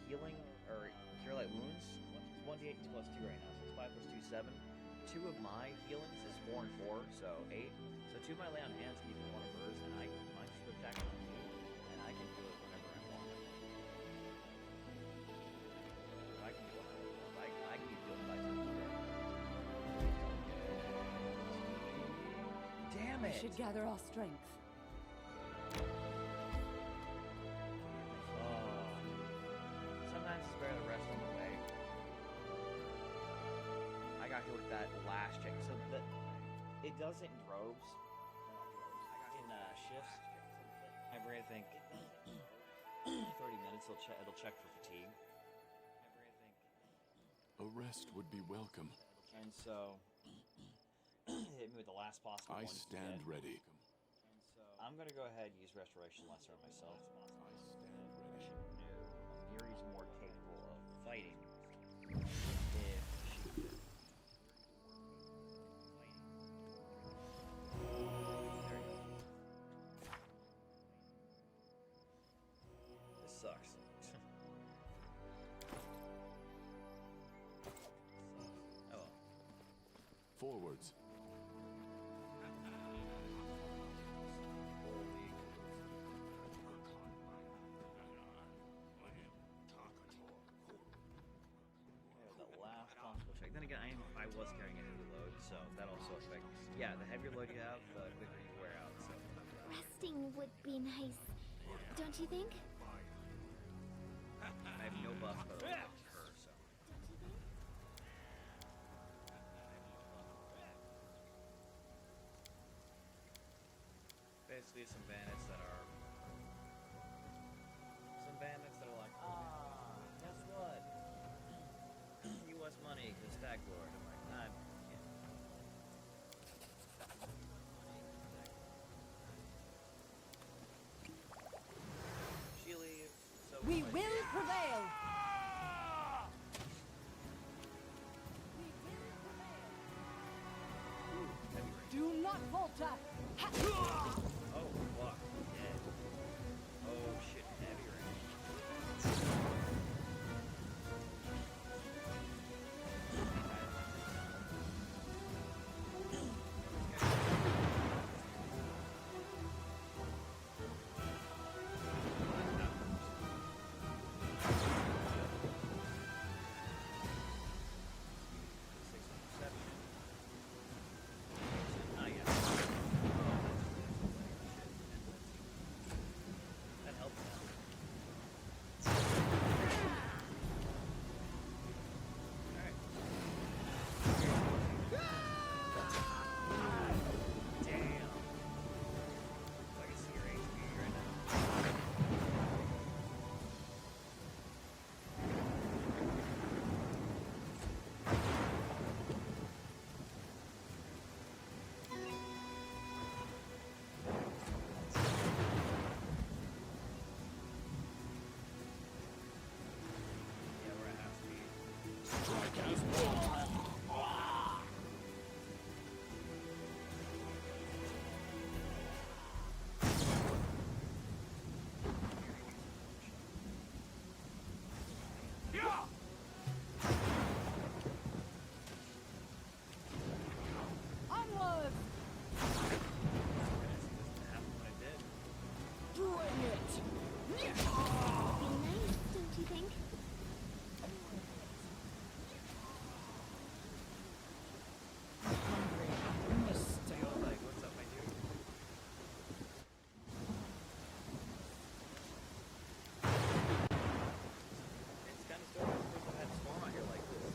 healing or cure light wounds. It's 1d8 plus 2 right now, so it's 5 plus 2 7. 2 of my healings is 4 and 4, so 8. So 2 of my lay on hands can even one of hers, and I might just go attack on me, and I can do it whenever I want. I can do it. I can do it 5 times a day. Damn it! We should gather our strength. Sometimes it's better to rest on the way. I got hit with that last check. So it does it in droves. In shifts. Every, I think, 30 minutes it'll check for fatigue. A rest would be welcome. And so hit me with the last possible I one stand ready. I'm gonna go ahead and use Restoration Lesser on myself. I stand ready. Miri's more capable of fighting if she did. There you go. This sucks. Oh well. Forwards. Then again, I was carrying a heavy load, so that also affects. Yeah, the heavier load you have, the quicker you wear out. So Resting would be nice, don't you think? I have no buff, but I like her, so. Basically, some bandits that are like, guess what? U.S. money, because Stag Lord. I'm like, nah, yeah. She leaves, so We will prevail! Do not falter! Oh, fuck. Yeah. Oh, shit, heavy rain. Onward! Bring it! Be nice, don't you think? What's up, my dude? It's kind of stormy. We're supposed to have a storm out here like this.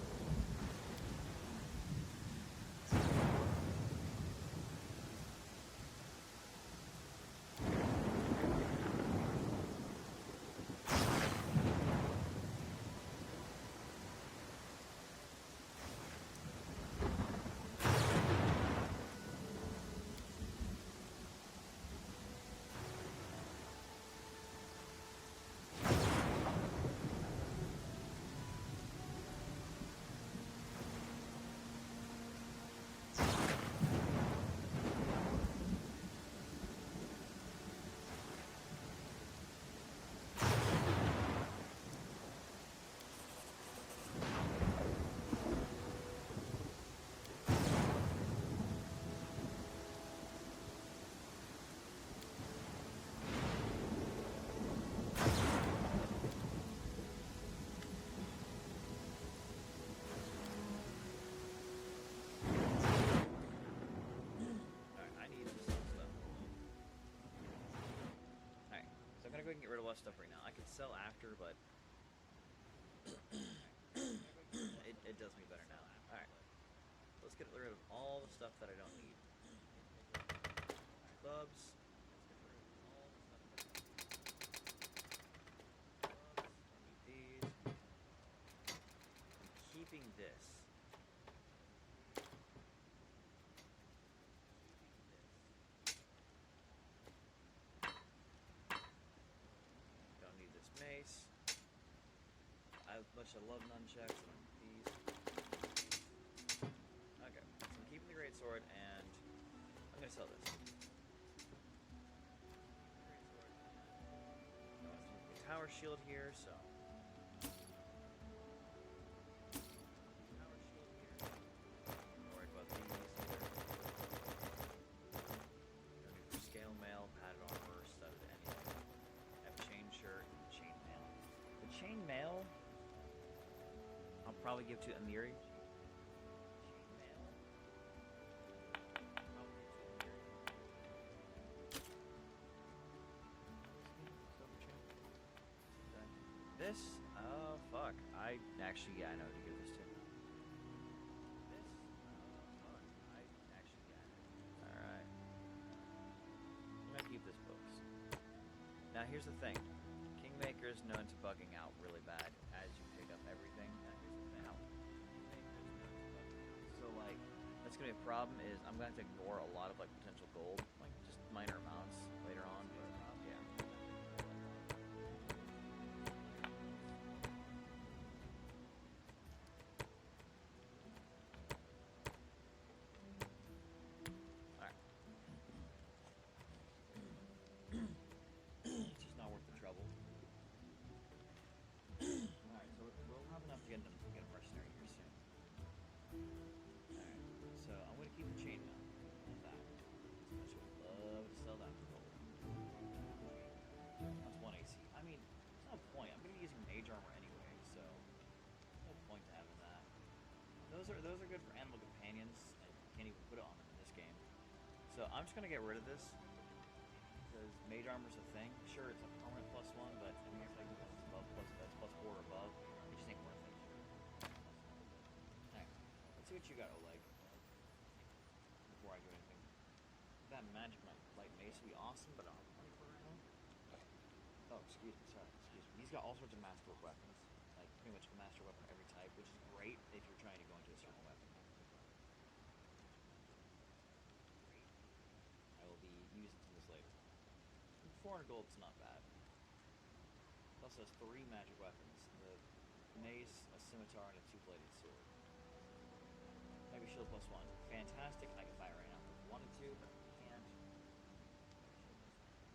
Go ahead and get rid of a lot of stuff right now. I could sell after, but it does me better now. Alright. Let's get rid of all the stuff that I don't need. Clubs. Don't need these. I'm keeping this. Mace. As much as I love nunchucks, I don't need these. Okay, so I'm keeping the greatsword, and I'm gonna sell this. The tower shield here, so. Tower shield here. Don't worry about these either. No need for scale mail, padded armor, studded anything. I have chain shirt. Chain mail, I'll probably give to Amiri. This? Oh, fuck. I actually, yeah, I know who to give this to. Alright. I'm gonna keep this books. Now, here's the thing. Kingmaker is known to bugging out really bad as you pick up everything. So like, that's gonna be a problem. Is I'm gonna have to ignore a lot of like potential gold, like just minor amounts later on. But yeah. All right. It's just not worth the trouble. Alright, so we'll have enough to get a mercenary here soon. Alright, so I'm going to keep the chain now. And that. I would love to sell that for gold. That's 1 AC. I mean, there's no point. I'm going to be using mage armor anyway, so no point to having that. Those are good for animal companions, and you can't even put it on them in this game. So I'm just going to get rid of this. Because mage armor's a thing. Sure, it's a permanent +1, but I mean, it's like above that's +4 or above. It just ain't worth it. Alright, let's see what you got, Oleg. Before I do anything. That magic light mace would be awesome, but I don't have money for it right now. Oh, excuse me, sorry, excuse me. He's got all sorts of masterwork weapons. Like, pretty much a master weapon of every type, which is great if you're trying to go into a certain weapon. I will be using some of this later. 400 gold's not bad. Plus has 3 magic weapons. The mace, a scimitar, and a 2-bladed sword. shield +1. Fantastic. I can buy it right now if I wanted to, but I can't.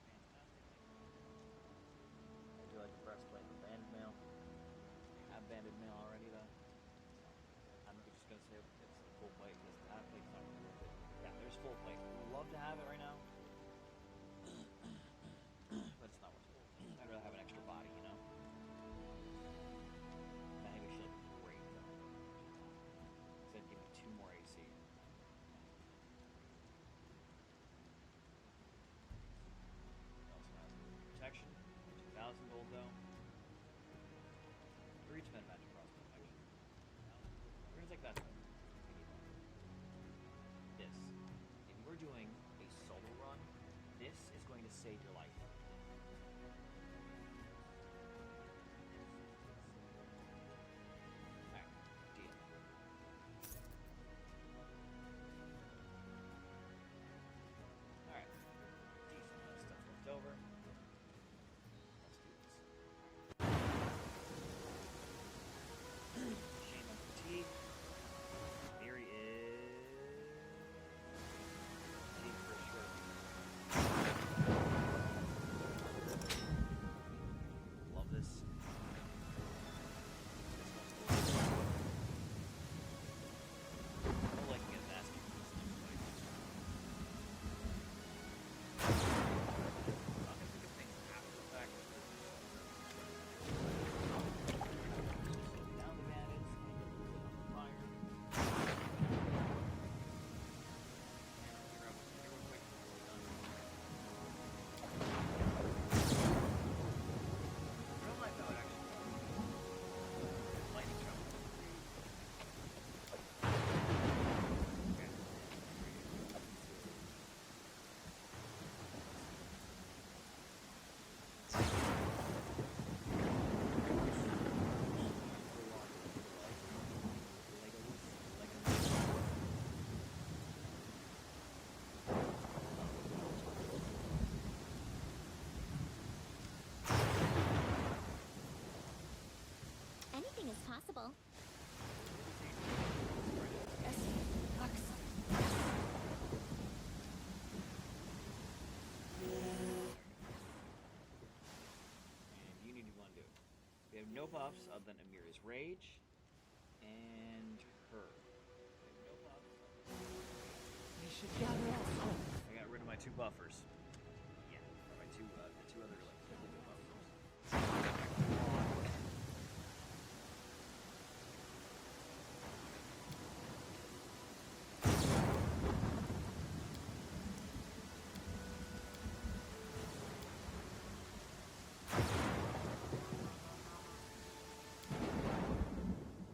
Fantastic. I do like the breastplate with banded mail. I have banded mail already though. I'm just gonna say it's full plate because the half plate's not really worth it. Yeah, there's full plate. I'd love to have it right now. But it's not worth it. I'd rather have an extra body, you know? That heavy shield is great though. So it'd give me 2 more AC. Also has protection, 2,000 gold though. 3 to magic crossbow protection. Things like that. This. If you were doing a solo run, this is going to save your life. Alright, deal. Alright. Decent amount of stuff left over. Let's do this. Shame on fatigue. Theory is fatigue for sure. Love this. I like to get nasty with this next fight. Not gonna think of things after the fact. Down the bandits, fire. Grab one real quick before we're done. I don't like that one actually. Lightning jump. Okay. Anything is possible. And you need to go and do it. We have no buffs other than Amira's Rage and her. We have no buffs. We should gather our home. I got rid of my 2 buffers. Yeah, or my 2, the 2 other like really good buffers.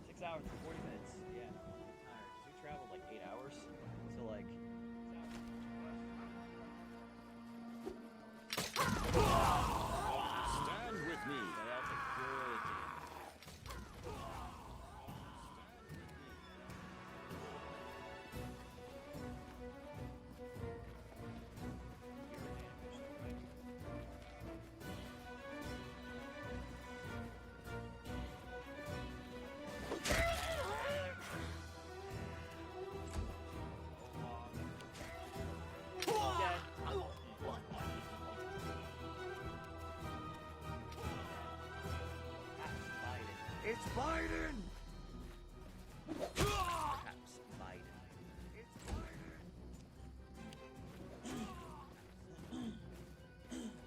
6 hours and 40 minutes. Yeah, I'm tired. 'Cause we traveled like 8 hours. So like 6 hours. Stand with me. Yeah, that's a good deal. It's Biden! Perhaps Biden. It's Biden!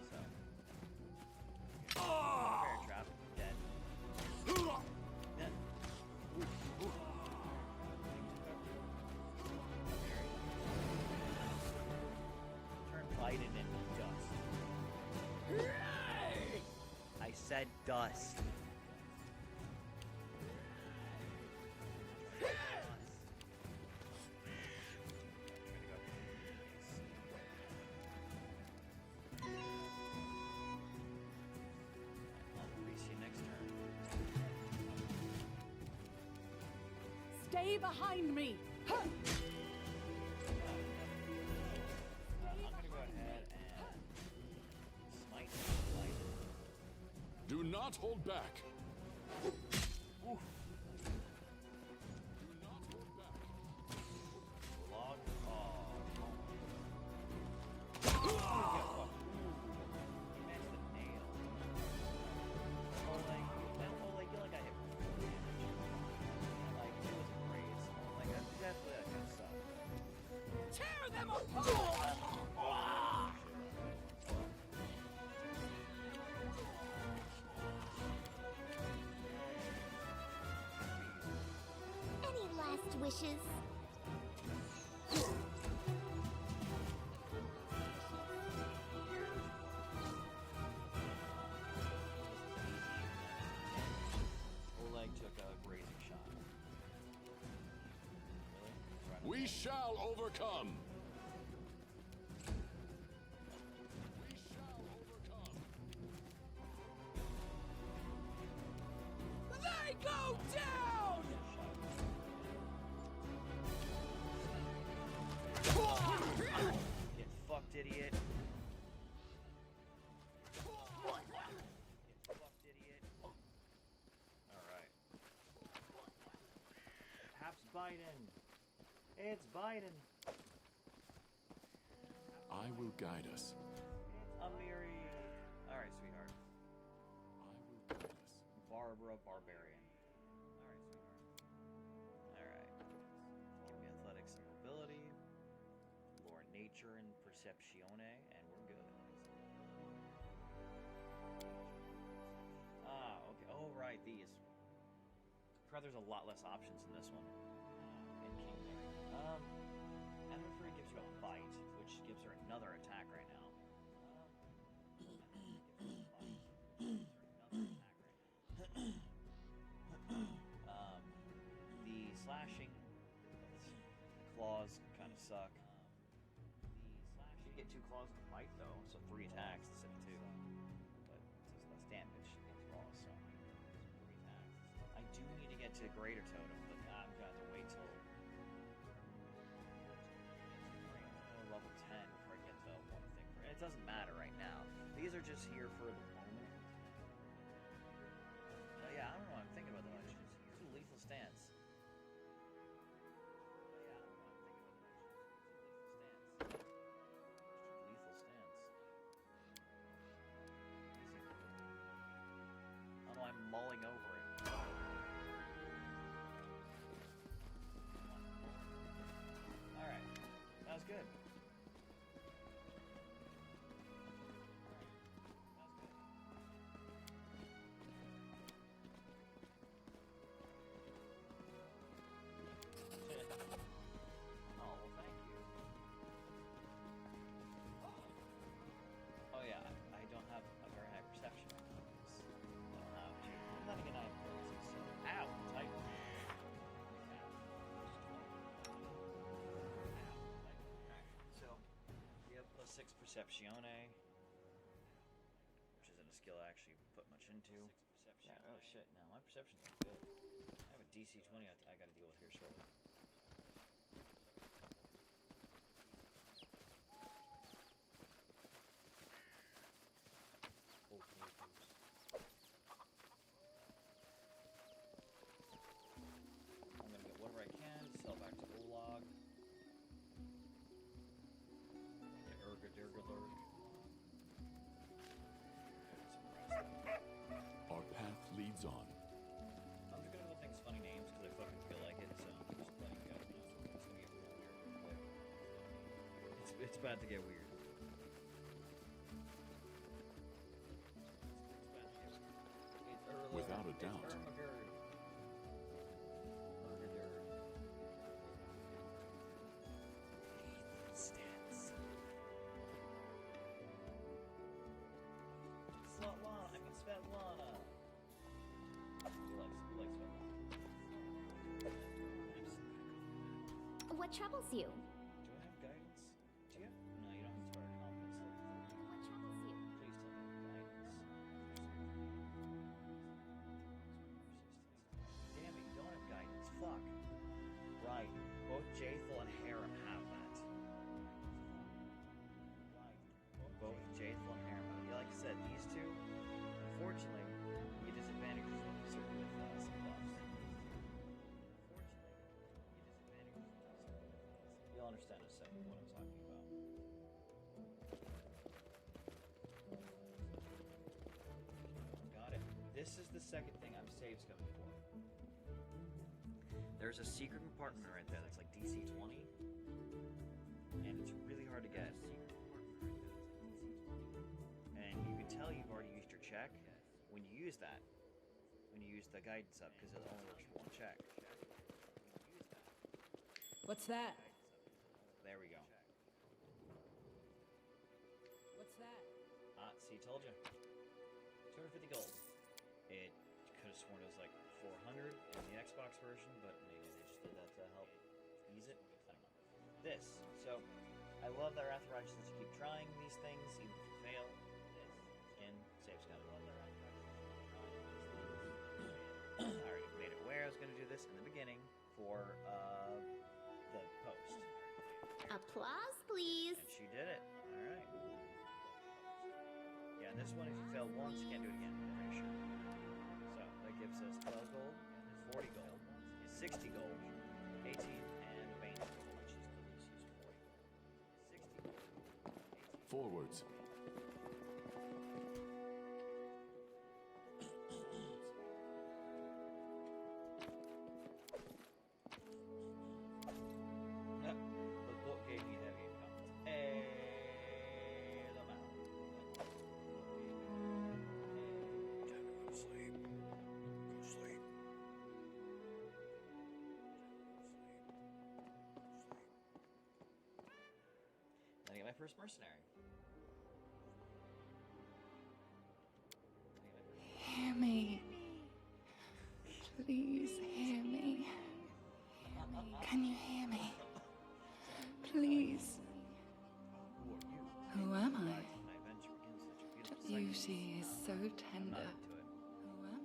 So. Bear trap. Dead. Dead. Turn Biden into dust. I said dust. Stay behind me! Huh. I'm gonna go ahead and smite Biden. Do not hold back. Oof. Do not hold back. wishes. Oleg took a grazing shot. Really? We shall overcome. They go down! Get fucked, idiot. Get fucked, idiot. Alright. Perhaps Biden. It's Biden. I will guide us. Amiri. Alright, sweetheart. I will guide us. Barbara Barbarian. Alright, sweetheart. Alright. Give me athletics and mobility. Lore nature and perceptione, and we're good. Ah, okay. Oh, right, these. There's a lot less options in this one. In Kingmaker. Enemy Free gives you a bite, which gives her another attack right now. The slashing claws kind of suck. You get 2 claws and a bite though, so 3 attacks instead of 2. But it does less damage in claws, so 3 attacks. I do need to get to Greater Totem, but I'm gonna have to wait till level 10 before I get the one thing. It doesn't matter right now. These are just here for the moment. Yeah, I don't know what I'm thinking about the legends. Use a lethal stance. Yeah, I don't know what I'm thinking about the legends. Lethal stance. I don't know, I'm mulling over it. Alright, that was good. Oh yeah, I don't have a very high perception. I don't have to. Then again, I have abilities. Ow, tight. So, we have +6 Perceptione, which isn't a skill I actually put much into. Yeah, oh shit, no, my perception's not good. I have a DC 20 I gotta deal with here shortly. I'm gonna get whatever I can, sell back to Olag. Get Urgadirgalurg. Our path leads on. I'm just gonna go with things funny names because I fucking feel like it, so I'm just letting you guys know. It's gonna get real weird real quick. It's about to get weird. Without a doubt. Stance. Svetlana, I mean Svetlana. You like Svetlana. What troubles you? Do I have guidance? Do you have? No, you don't have Inspired Confidence. What troubles you? Please tell me guidance. Damn it, you don't have guidance. Fuck. Right. Both Jaethal and Harem have that. Both Jaethal and Harem have it. Like I said, these two, unfortunately, you get disadvantages with some buffs. You'll understand in a second what I'm talking about. Got it. This is the second thing I'm save scumming for. There's a secret compartment right there that's like DC 20, and it's really hard to get. And you can tell you've already used your check when you use that. When you use the guidance up, because it only works for one check. What's that? There we go. What's that? See, told you. 250 gold. It could have sworn it was like 400 in the Xbox version, but maybe they just did that to help ease it. I don't know. This. So, I love that Wrath of Righteous lets you keep trying these things, even if you fail. Skin. Save Scott. I love that Wrath of Righteous lets you keep trying these things. I already made it aware I was going to do this in the beginning for the post. Applause, please. And she did it. Alright. Yeah, and this one, if you fail once, you can't do it again, I'm pretty sure. So, that gives us 12 gold, 40 gold, 60 gold, 18, and Bane gold, which is the least used 40 gold. 60 gold, 18. Forwards. The book gave me heavy income. Hey, the mount. Go to sleep. Go sleep. Then I get my first mercenary. Hear me. Please hear me. Can you hear me? Please. Who am I? Beauty is so tender.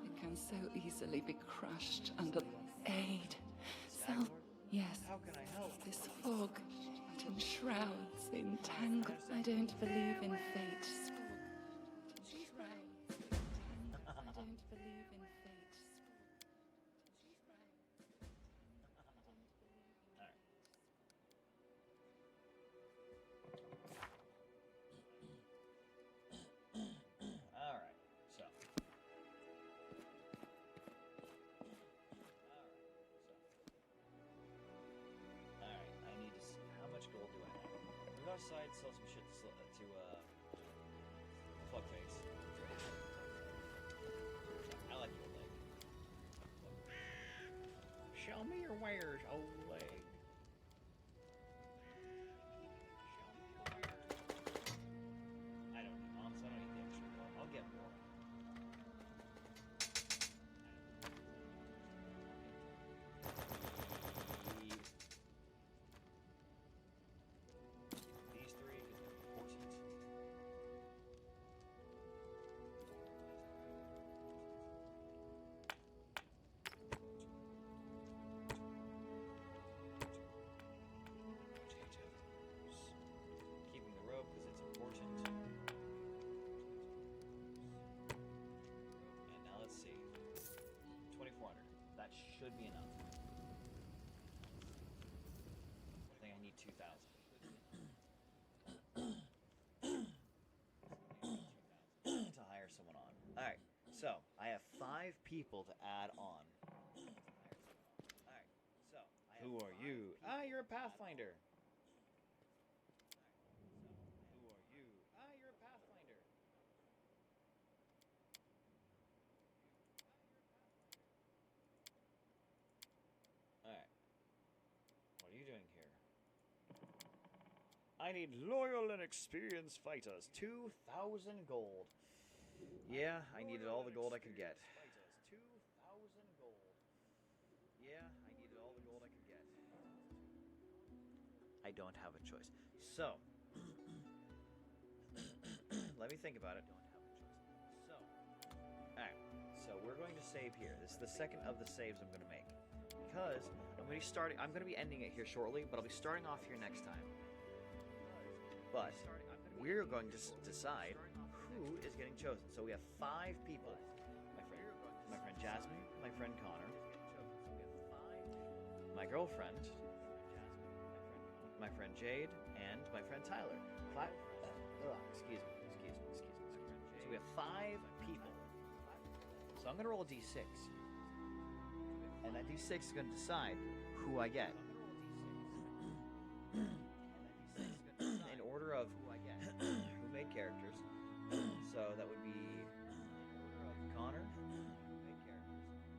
It can so easily be crushed under aid. Self. Yes. How can I help? This fog that enshrouds, entangles. I don't believe in fate. I don't believe in fate. Alright, so. Alright, I need to see. How much gold do I have? We go outside, sell some shit to Fuckface. I like your leg. Show me your wares, old leg. I don't know. Honestly, I don't need the extra gold. I'll get more. These three is important. Keeping the rope because it's important. And now let's see. 2,400. That should be enough. I think I need 2,000. To hire someone on. Alright, so I have 5 people to add on. Alright, so who are you? Ah, you're a Pathfinder. Who are you? Ah, you're a Pathfinder. Alright. What are you doing here? I need loyal and experienced fighters. 2,000 gold. Yeah, I needed all the gold I could get. 2,000 gold. Yeah, I needed all the gold I could get. I don't have a choice. So, let me think about it. So, alright. So we're going to save here. This is the second of the saves I'm going to make. Because I'm going to be ending it here shortly, but I'll be starting off here next time. But we're going to decide who is getting chosen. So we have 5 people. My friend Jasmine, my friend Connor, my girlfriend, my friend Jade, and my friend Tyler. Excuse me. So we have 5 people. So I'm going to roll a d6. And that d6 is going to decide who I get. In order of who made characters. So that would be Connor.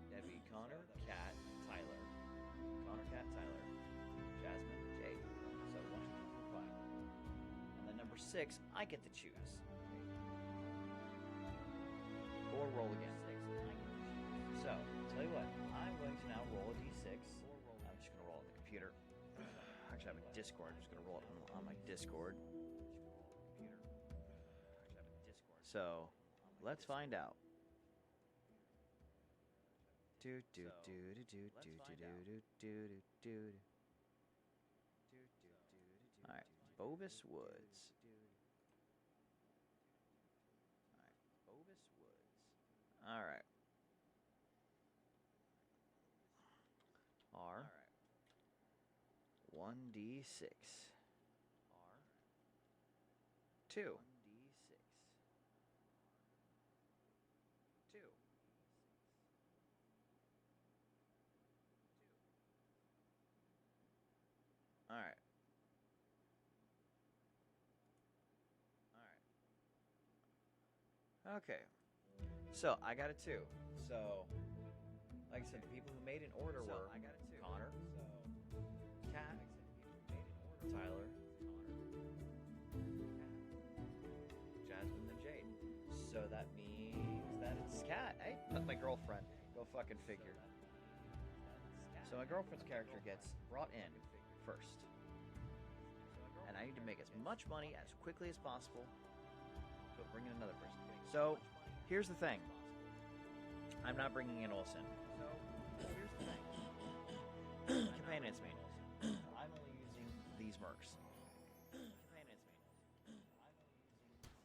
That'd be Connor, Kat, Tyler. Connor, Kat, Tyler. Jasmine. 6, I get to choose. Or roll again. So, tell you what, I'm going to now roll a d6. I'm just going to roll on the computer. Actually, I have a Discord. I'm just going to roll it on my Discord. So, let's find out. Alright, Bovis Woods. Alright. R 1d6 2 Alright. Okay. So, I got a 2. So, like I said, the people who made an order were Connor, Kat, Tyler, Jasmine, and Jade. So that means that it's Kat. Hey, that's my girlfriend. Go fucking figure. So my girlfriend's character gets brought in first. And I need to make as much money as quickly as possible to bring in another person. So, here's the thing. I'm not bringing in Olsen. So, here's the thing. Companions me. I'm only using these mercs.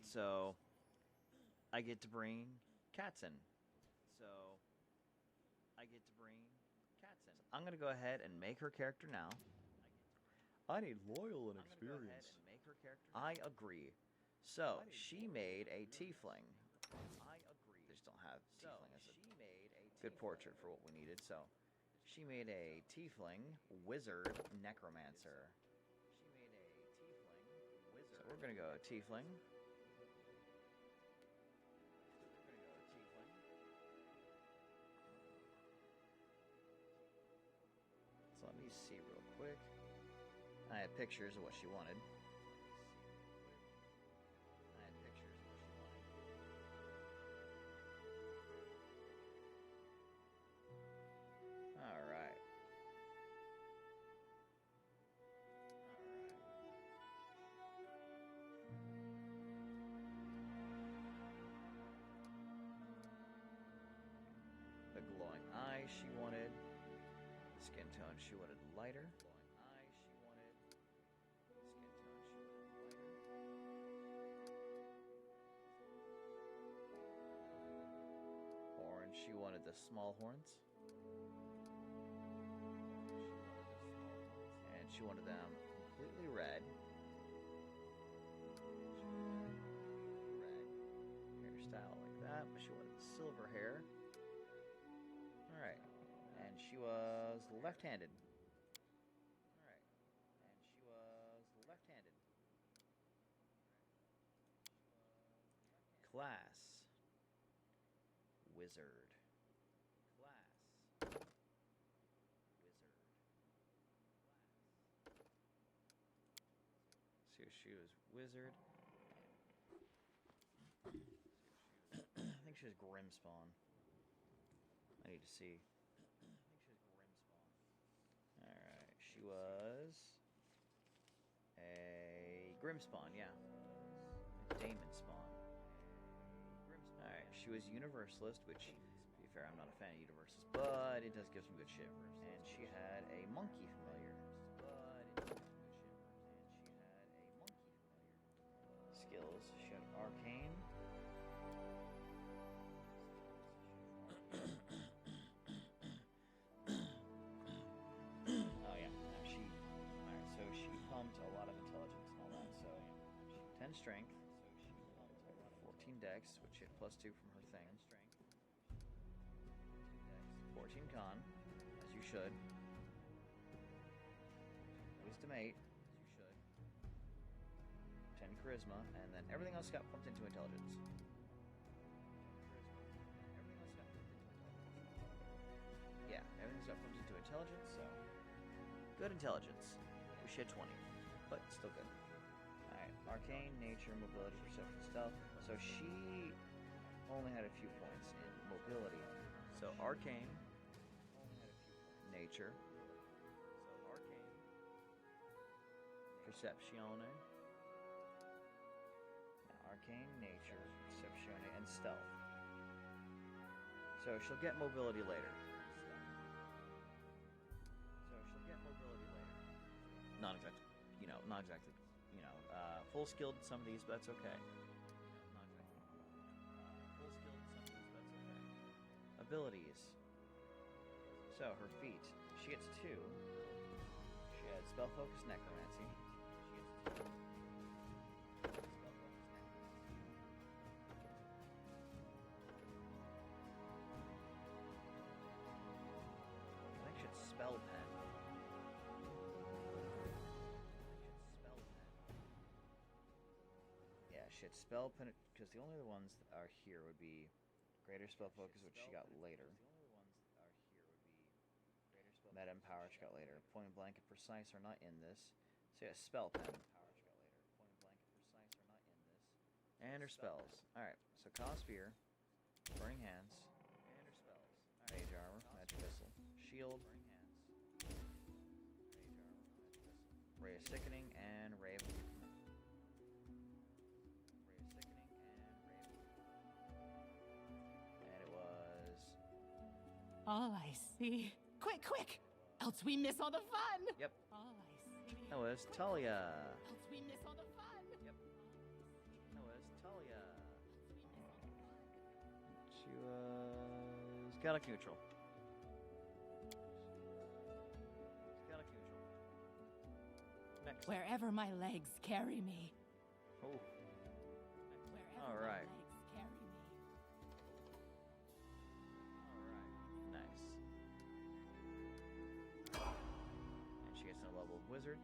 So, I get to bring cats in. I'm going to go ahead and make her character now. I need loyal and experience. I agree. So, she made a tiefling. They just don't have tiefling as a good portrait for what we needed. So, she made a tiefling wizard necromancer. So, we're going to go tiefling. So, let me see real quick. I had pictures of what she wanted. Alright. The glowing eye she wanted. Skin tone she wanted lighter. She wanted the small horns. And she wanted them completely red. Hairstyle like that, but she wanted silver hair. Alright. And she was left-handed. Class. Wizard. So she was wizard. I think she was Grimspawn. I need to see. Alright, she was a Grimspawn, yeah. Damon Spawn. Alright, she was Universalist, which, to be fair, I'm not a fan of Universalists, but it does give some good shit. And she had a monkey familiar. Skills, she had Arcane. Oh yeah, she, alright, so she pumped a lot of intelligence and all that, so 10 strength. 14 dex, which hit +2 from her thing. 14 con, as you should. Wisdom 8, 10 charisma, and then everything else got pumped into intelligence. Yeah, everything's got pumped into intelligence, so good intelligence. We had 20, but still good. Alright, Arcane, Nature, Mobility, Perception, Stealth. So she only had a few points in Mobility. So Arcane, Nature, Perceptione, Arcane, Nature, Perceptione, and Stealth. So she'll get Mobility later. Not exactly, full skilled in some of these, but that's okay. Abilities. So her feat, she gets 2. She had Spell Focus Necromancy. I think she had Spell Pen. Shit, Spell Pen, because the only other ones that are here would be Greater Spell Focus, which she got later. Meta and Power, she got later. Point and Blank and Precise are not in this. So yeah, Spell Pen. And her spells. Alright, so Cospear, Burning Hands, Mage Armor, Magic Missile, Shield, Ray of Sickening, and Ray of All I see. Quick, quick! Else we miss all the fun! Yep. All I see. That was Talia. Else we miss all the fun! Yep. That was Talia. She was Gallic Neutral. Next. Wherever my legs carry me. Oh. Wherever all right. my legs carry me. Nice. And she gets a level of Wizard.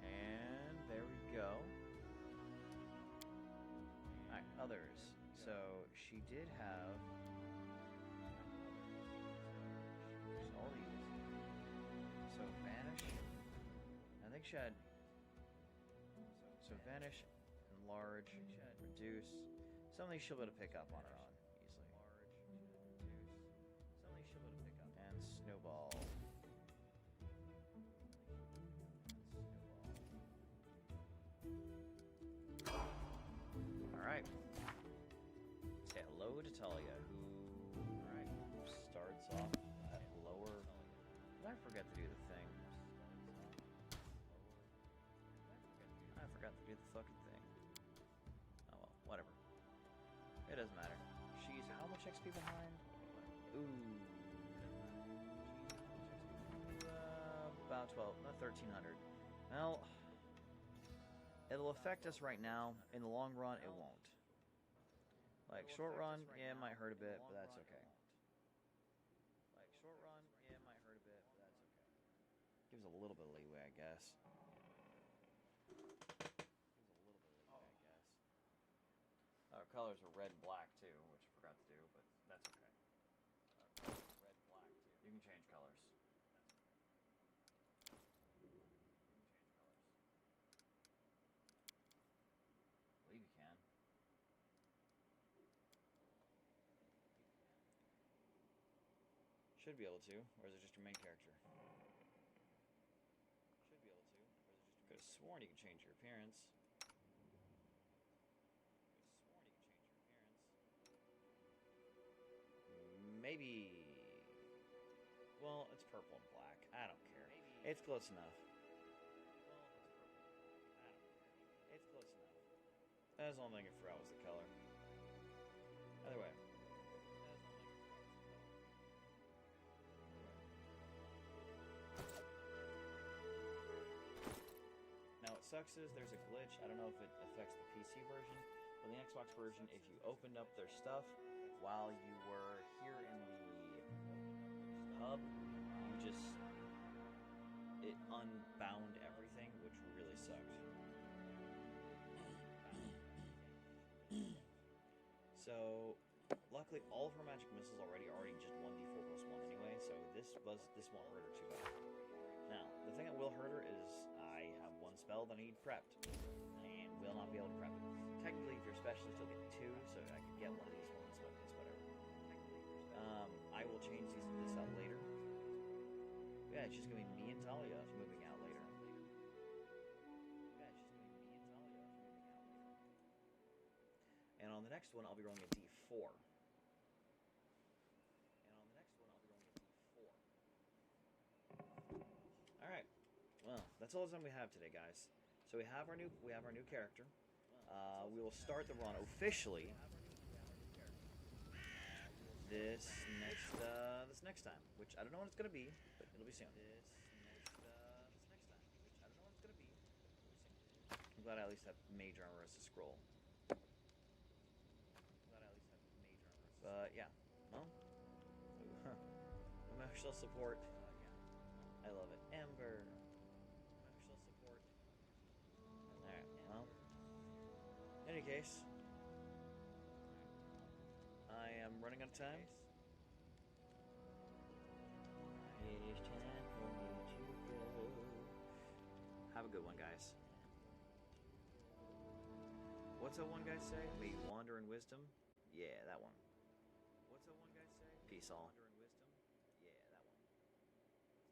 And there we go. Alright, others. So she did have all these. So Vanish. I think she had. So Vanish, Enlarge, Reduce. Some of these she'll be able to pick up on her own easily. And Snowball. Alright. Say hello to Talia, who starts off at lower. Did I forget to do the thing? I forgot to do the fucking thing. Oh well, whatever. It doesn't matter. She's how much XP behind? Ooh. About 1300. Well, it'll affect us right now. In the long run, it won't. Like, short run, yeah, it might hurt a bit, but that's okay. Gives a little bit of leeway, I guess. Our colors are red and black, too, which I forgot to do, but that's okay. Red and black, too. You can change colors. I believe you can. Should be able to, or is it just your main character? Should be able to, or is it just... Could have sworn you can change your appearance. Maybe... Well, it's purple and black. I don't care. It's close enough. It's close enough. That's the only thing I forgot was the color. Either way. Now what sucks is there's a glitch. I don't know if it affects the PC version, but the Xbox version, if you opened up their stuff while you were here in the hub, it unbound everything, which really sucked. So, luckily, all of her magic missiles already just 1d4 plus 1 anyway, so this won't hurt her too bad. Now, the thing that will hurt her is I have one spell that I need prepped, and will not be able to prep it. Technically, if you're a specialist, you'll get 2, so I could get one of these ones, but it's whatever. I will change this out later. Yeah, it's just gonna be me and Talia moving out later. And on the next one, I'll be rolling a d4. All right. Well, that's all the time we have today, guys. So we have our new character. We will start the run officially this next time, which I don't know when it's gonna be, but it'll be soon. I'm glad I at least have mage armor as a scroll. But yeah, well, emotional support. I love it. Ember. Emotional support. Alright, well. In any case, I am running out of time. It is time for me to go. Have a good one, guys. What's that one guy say? May you wander in wisdom? Yeah, that one. What's that one guy say? Peace all.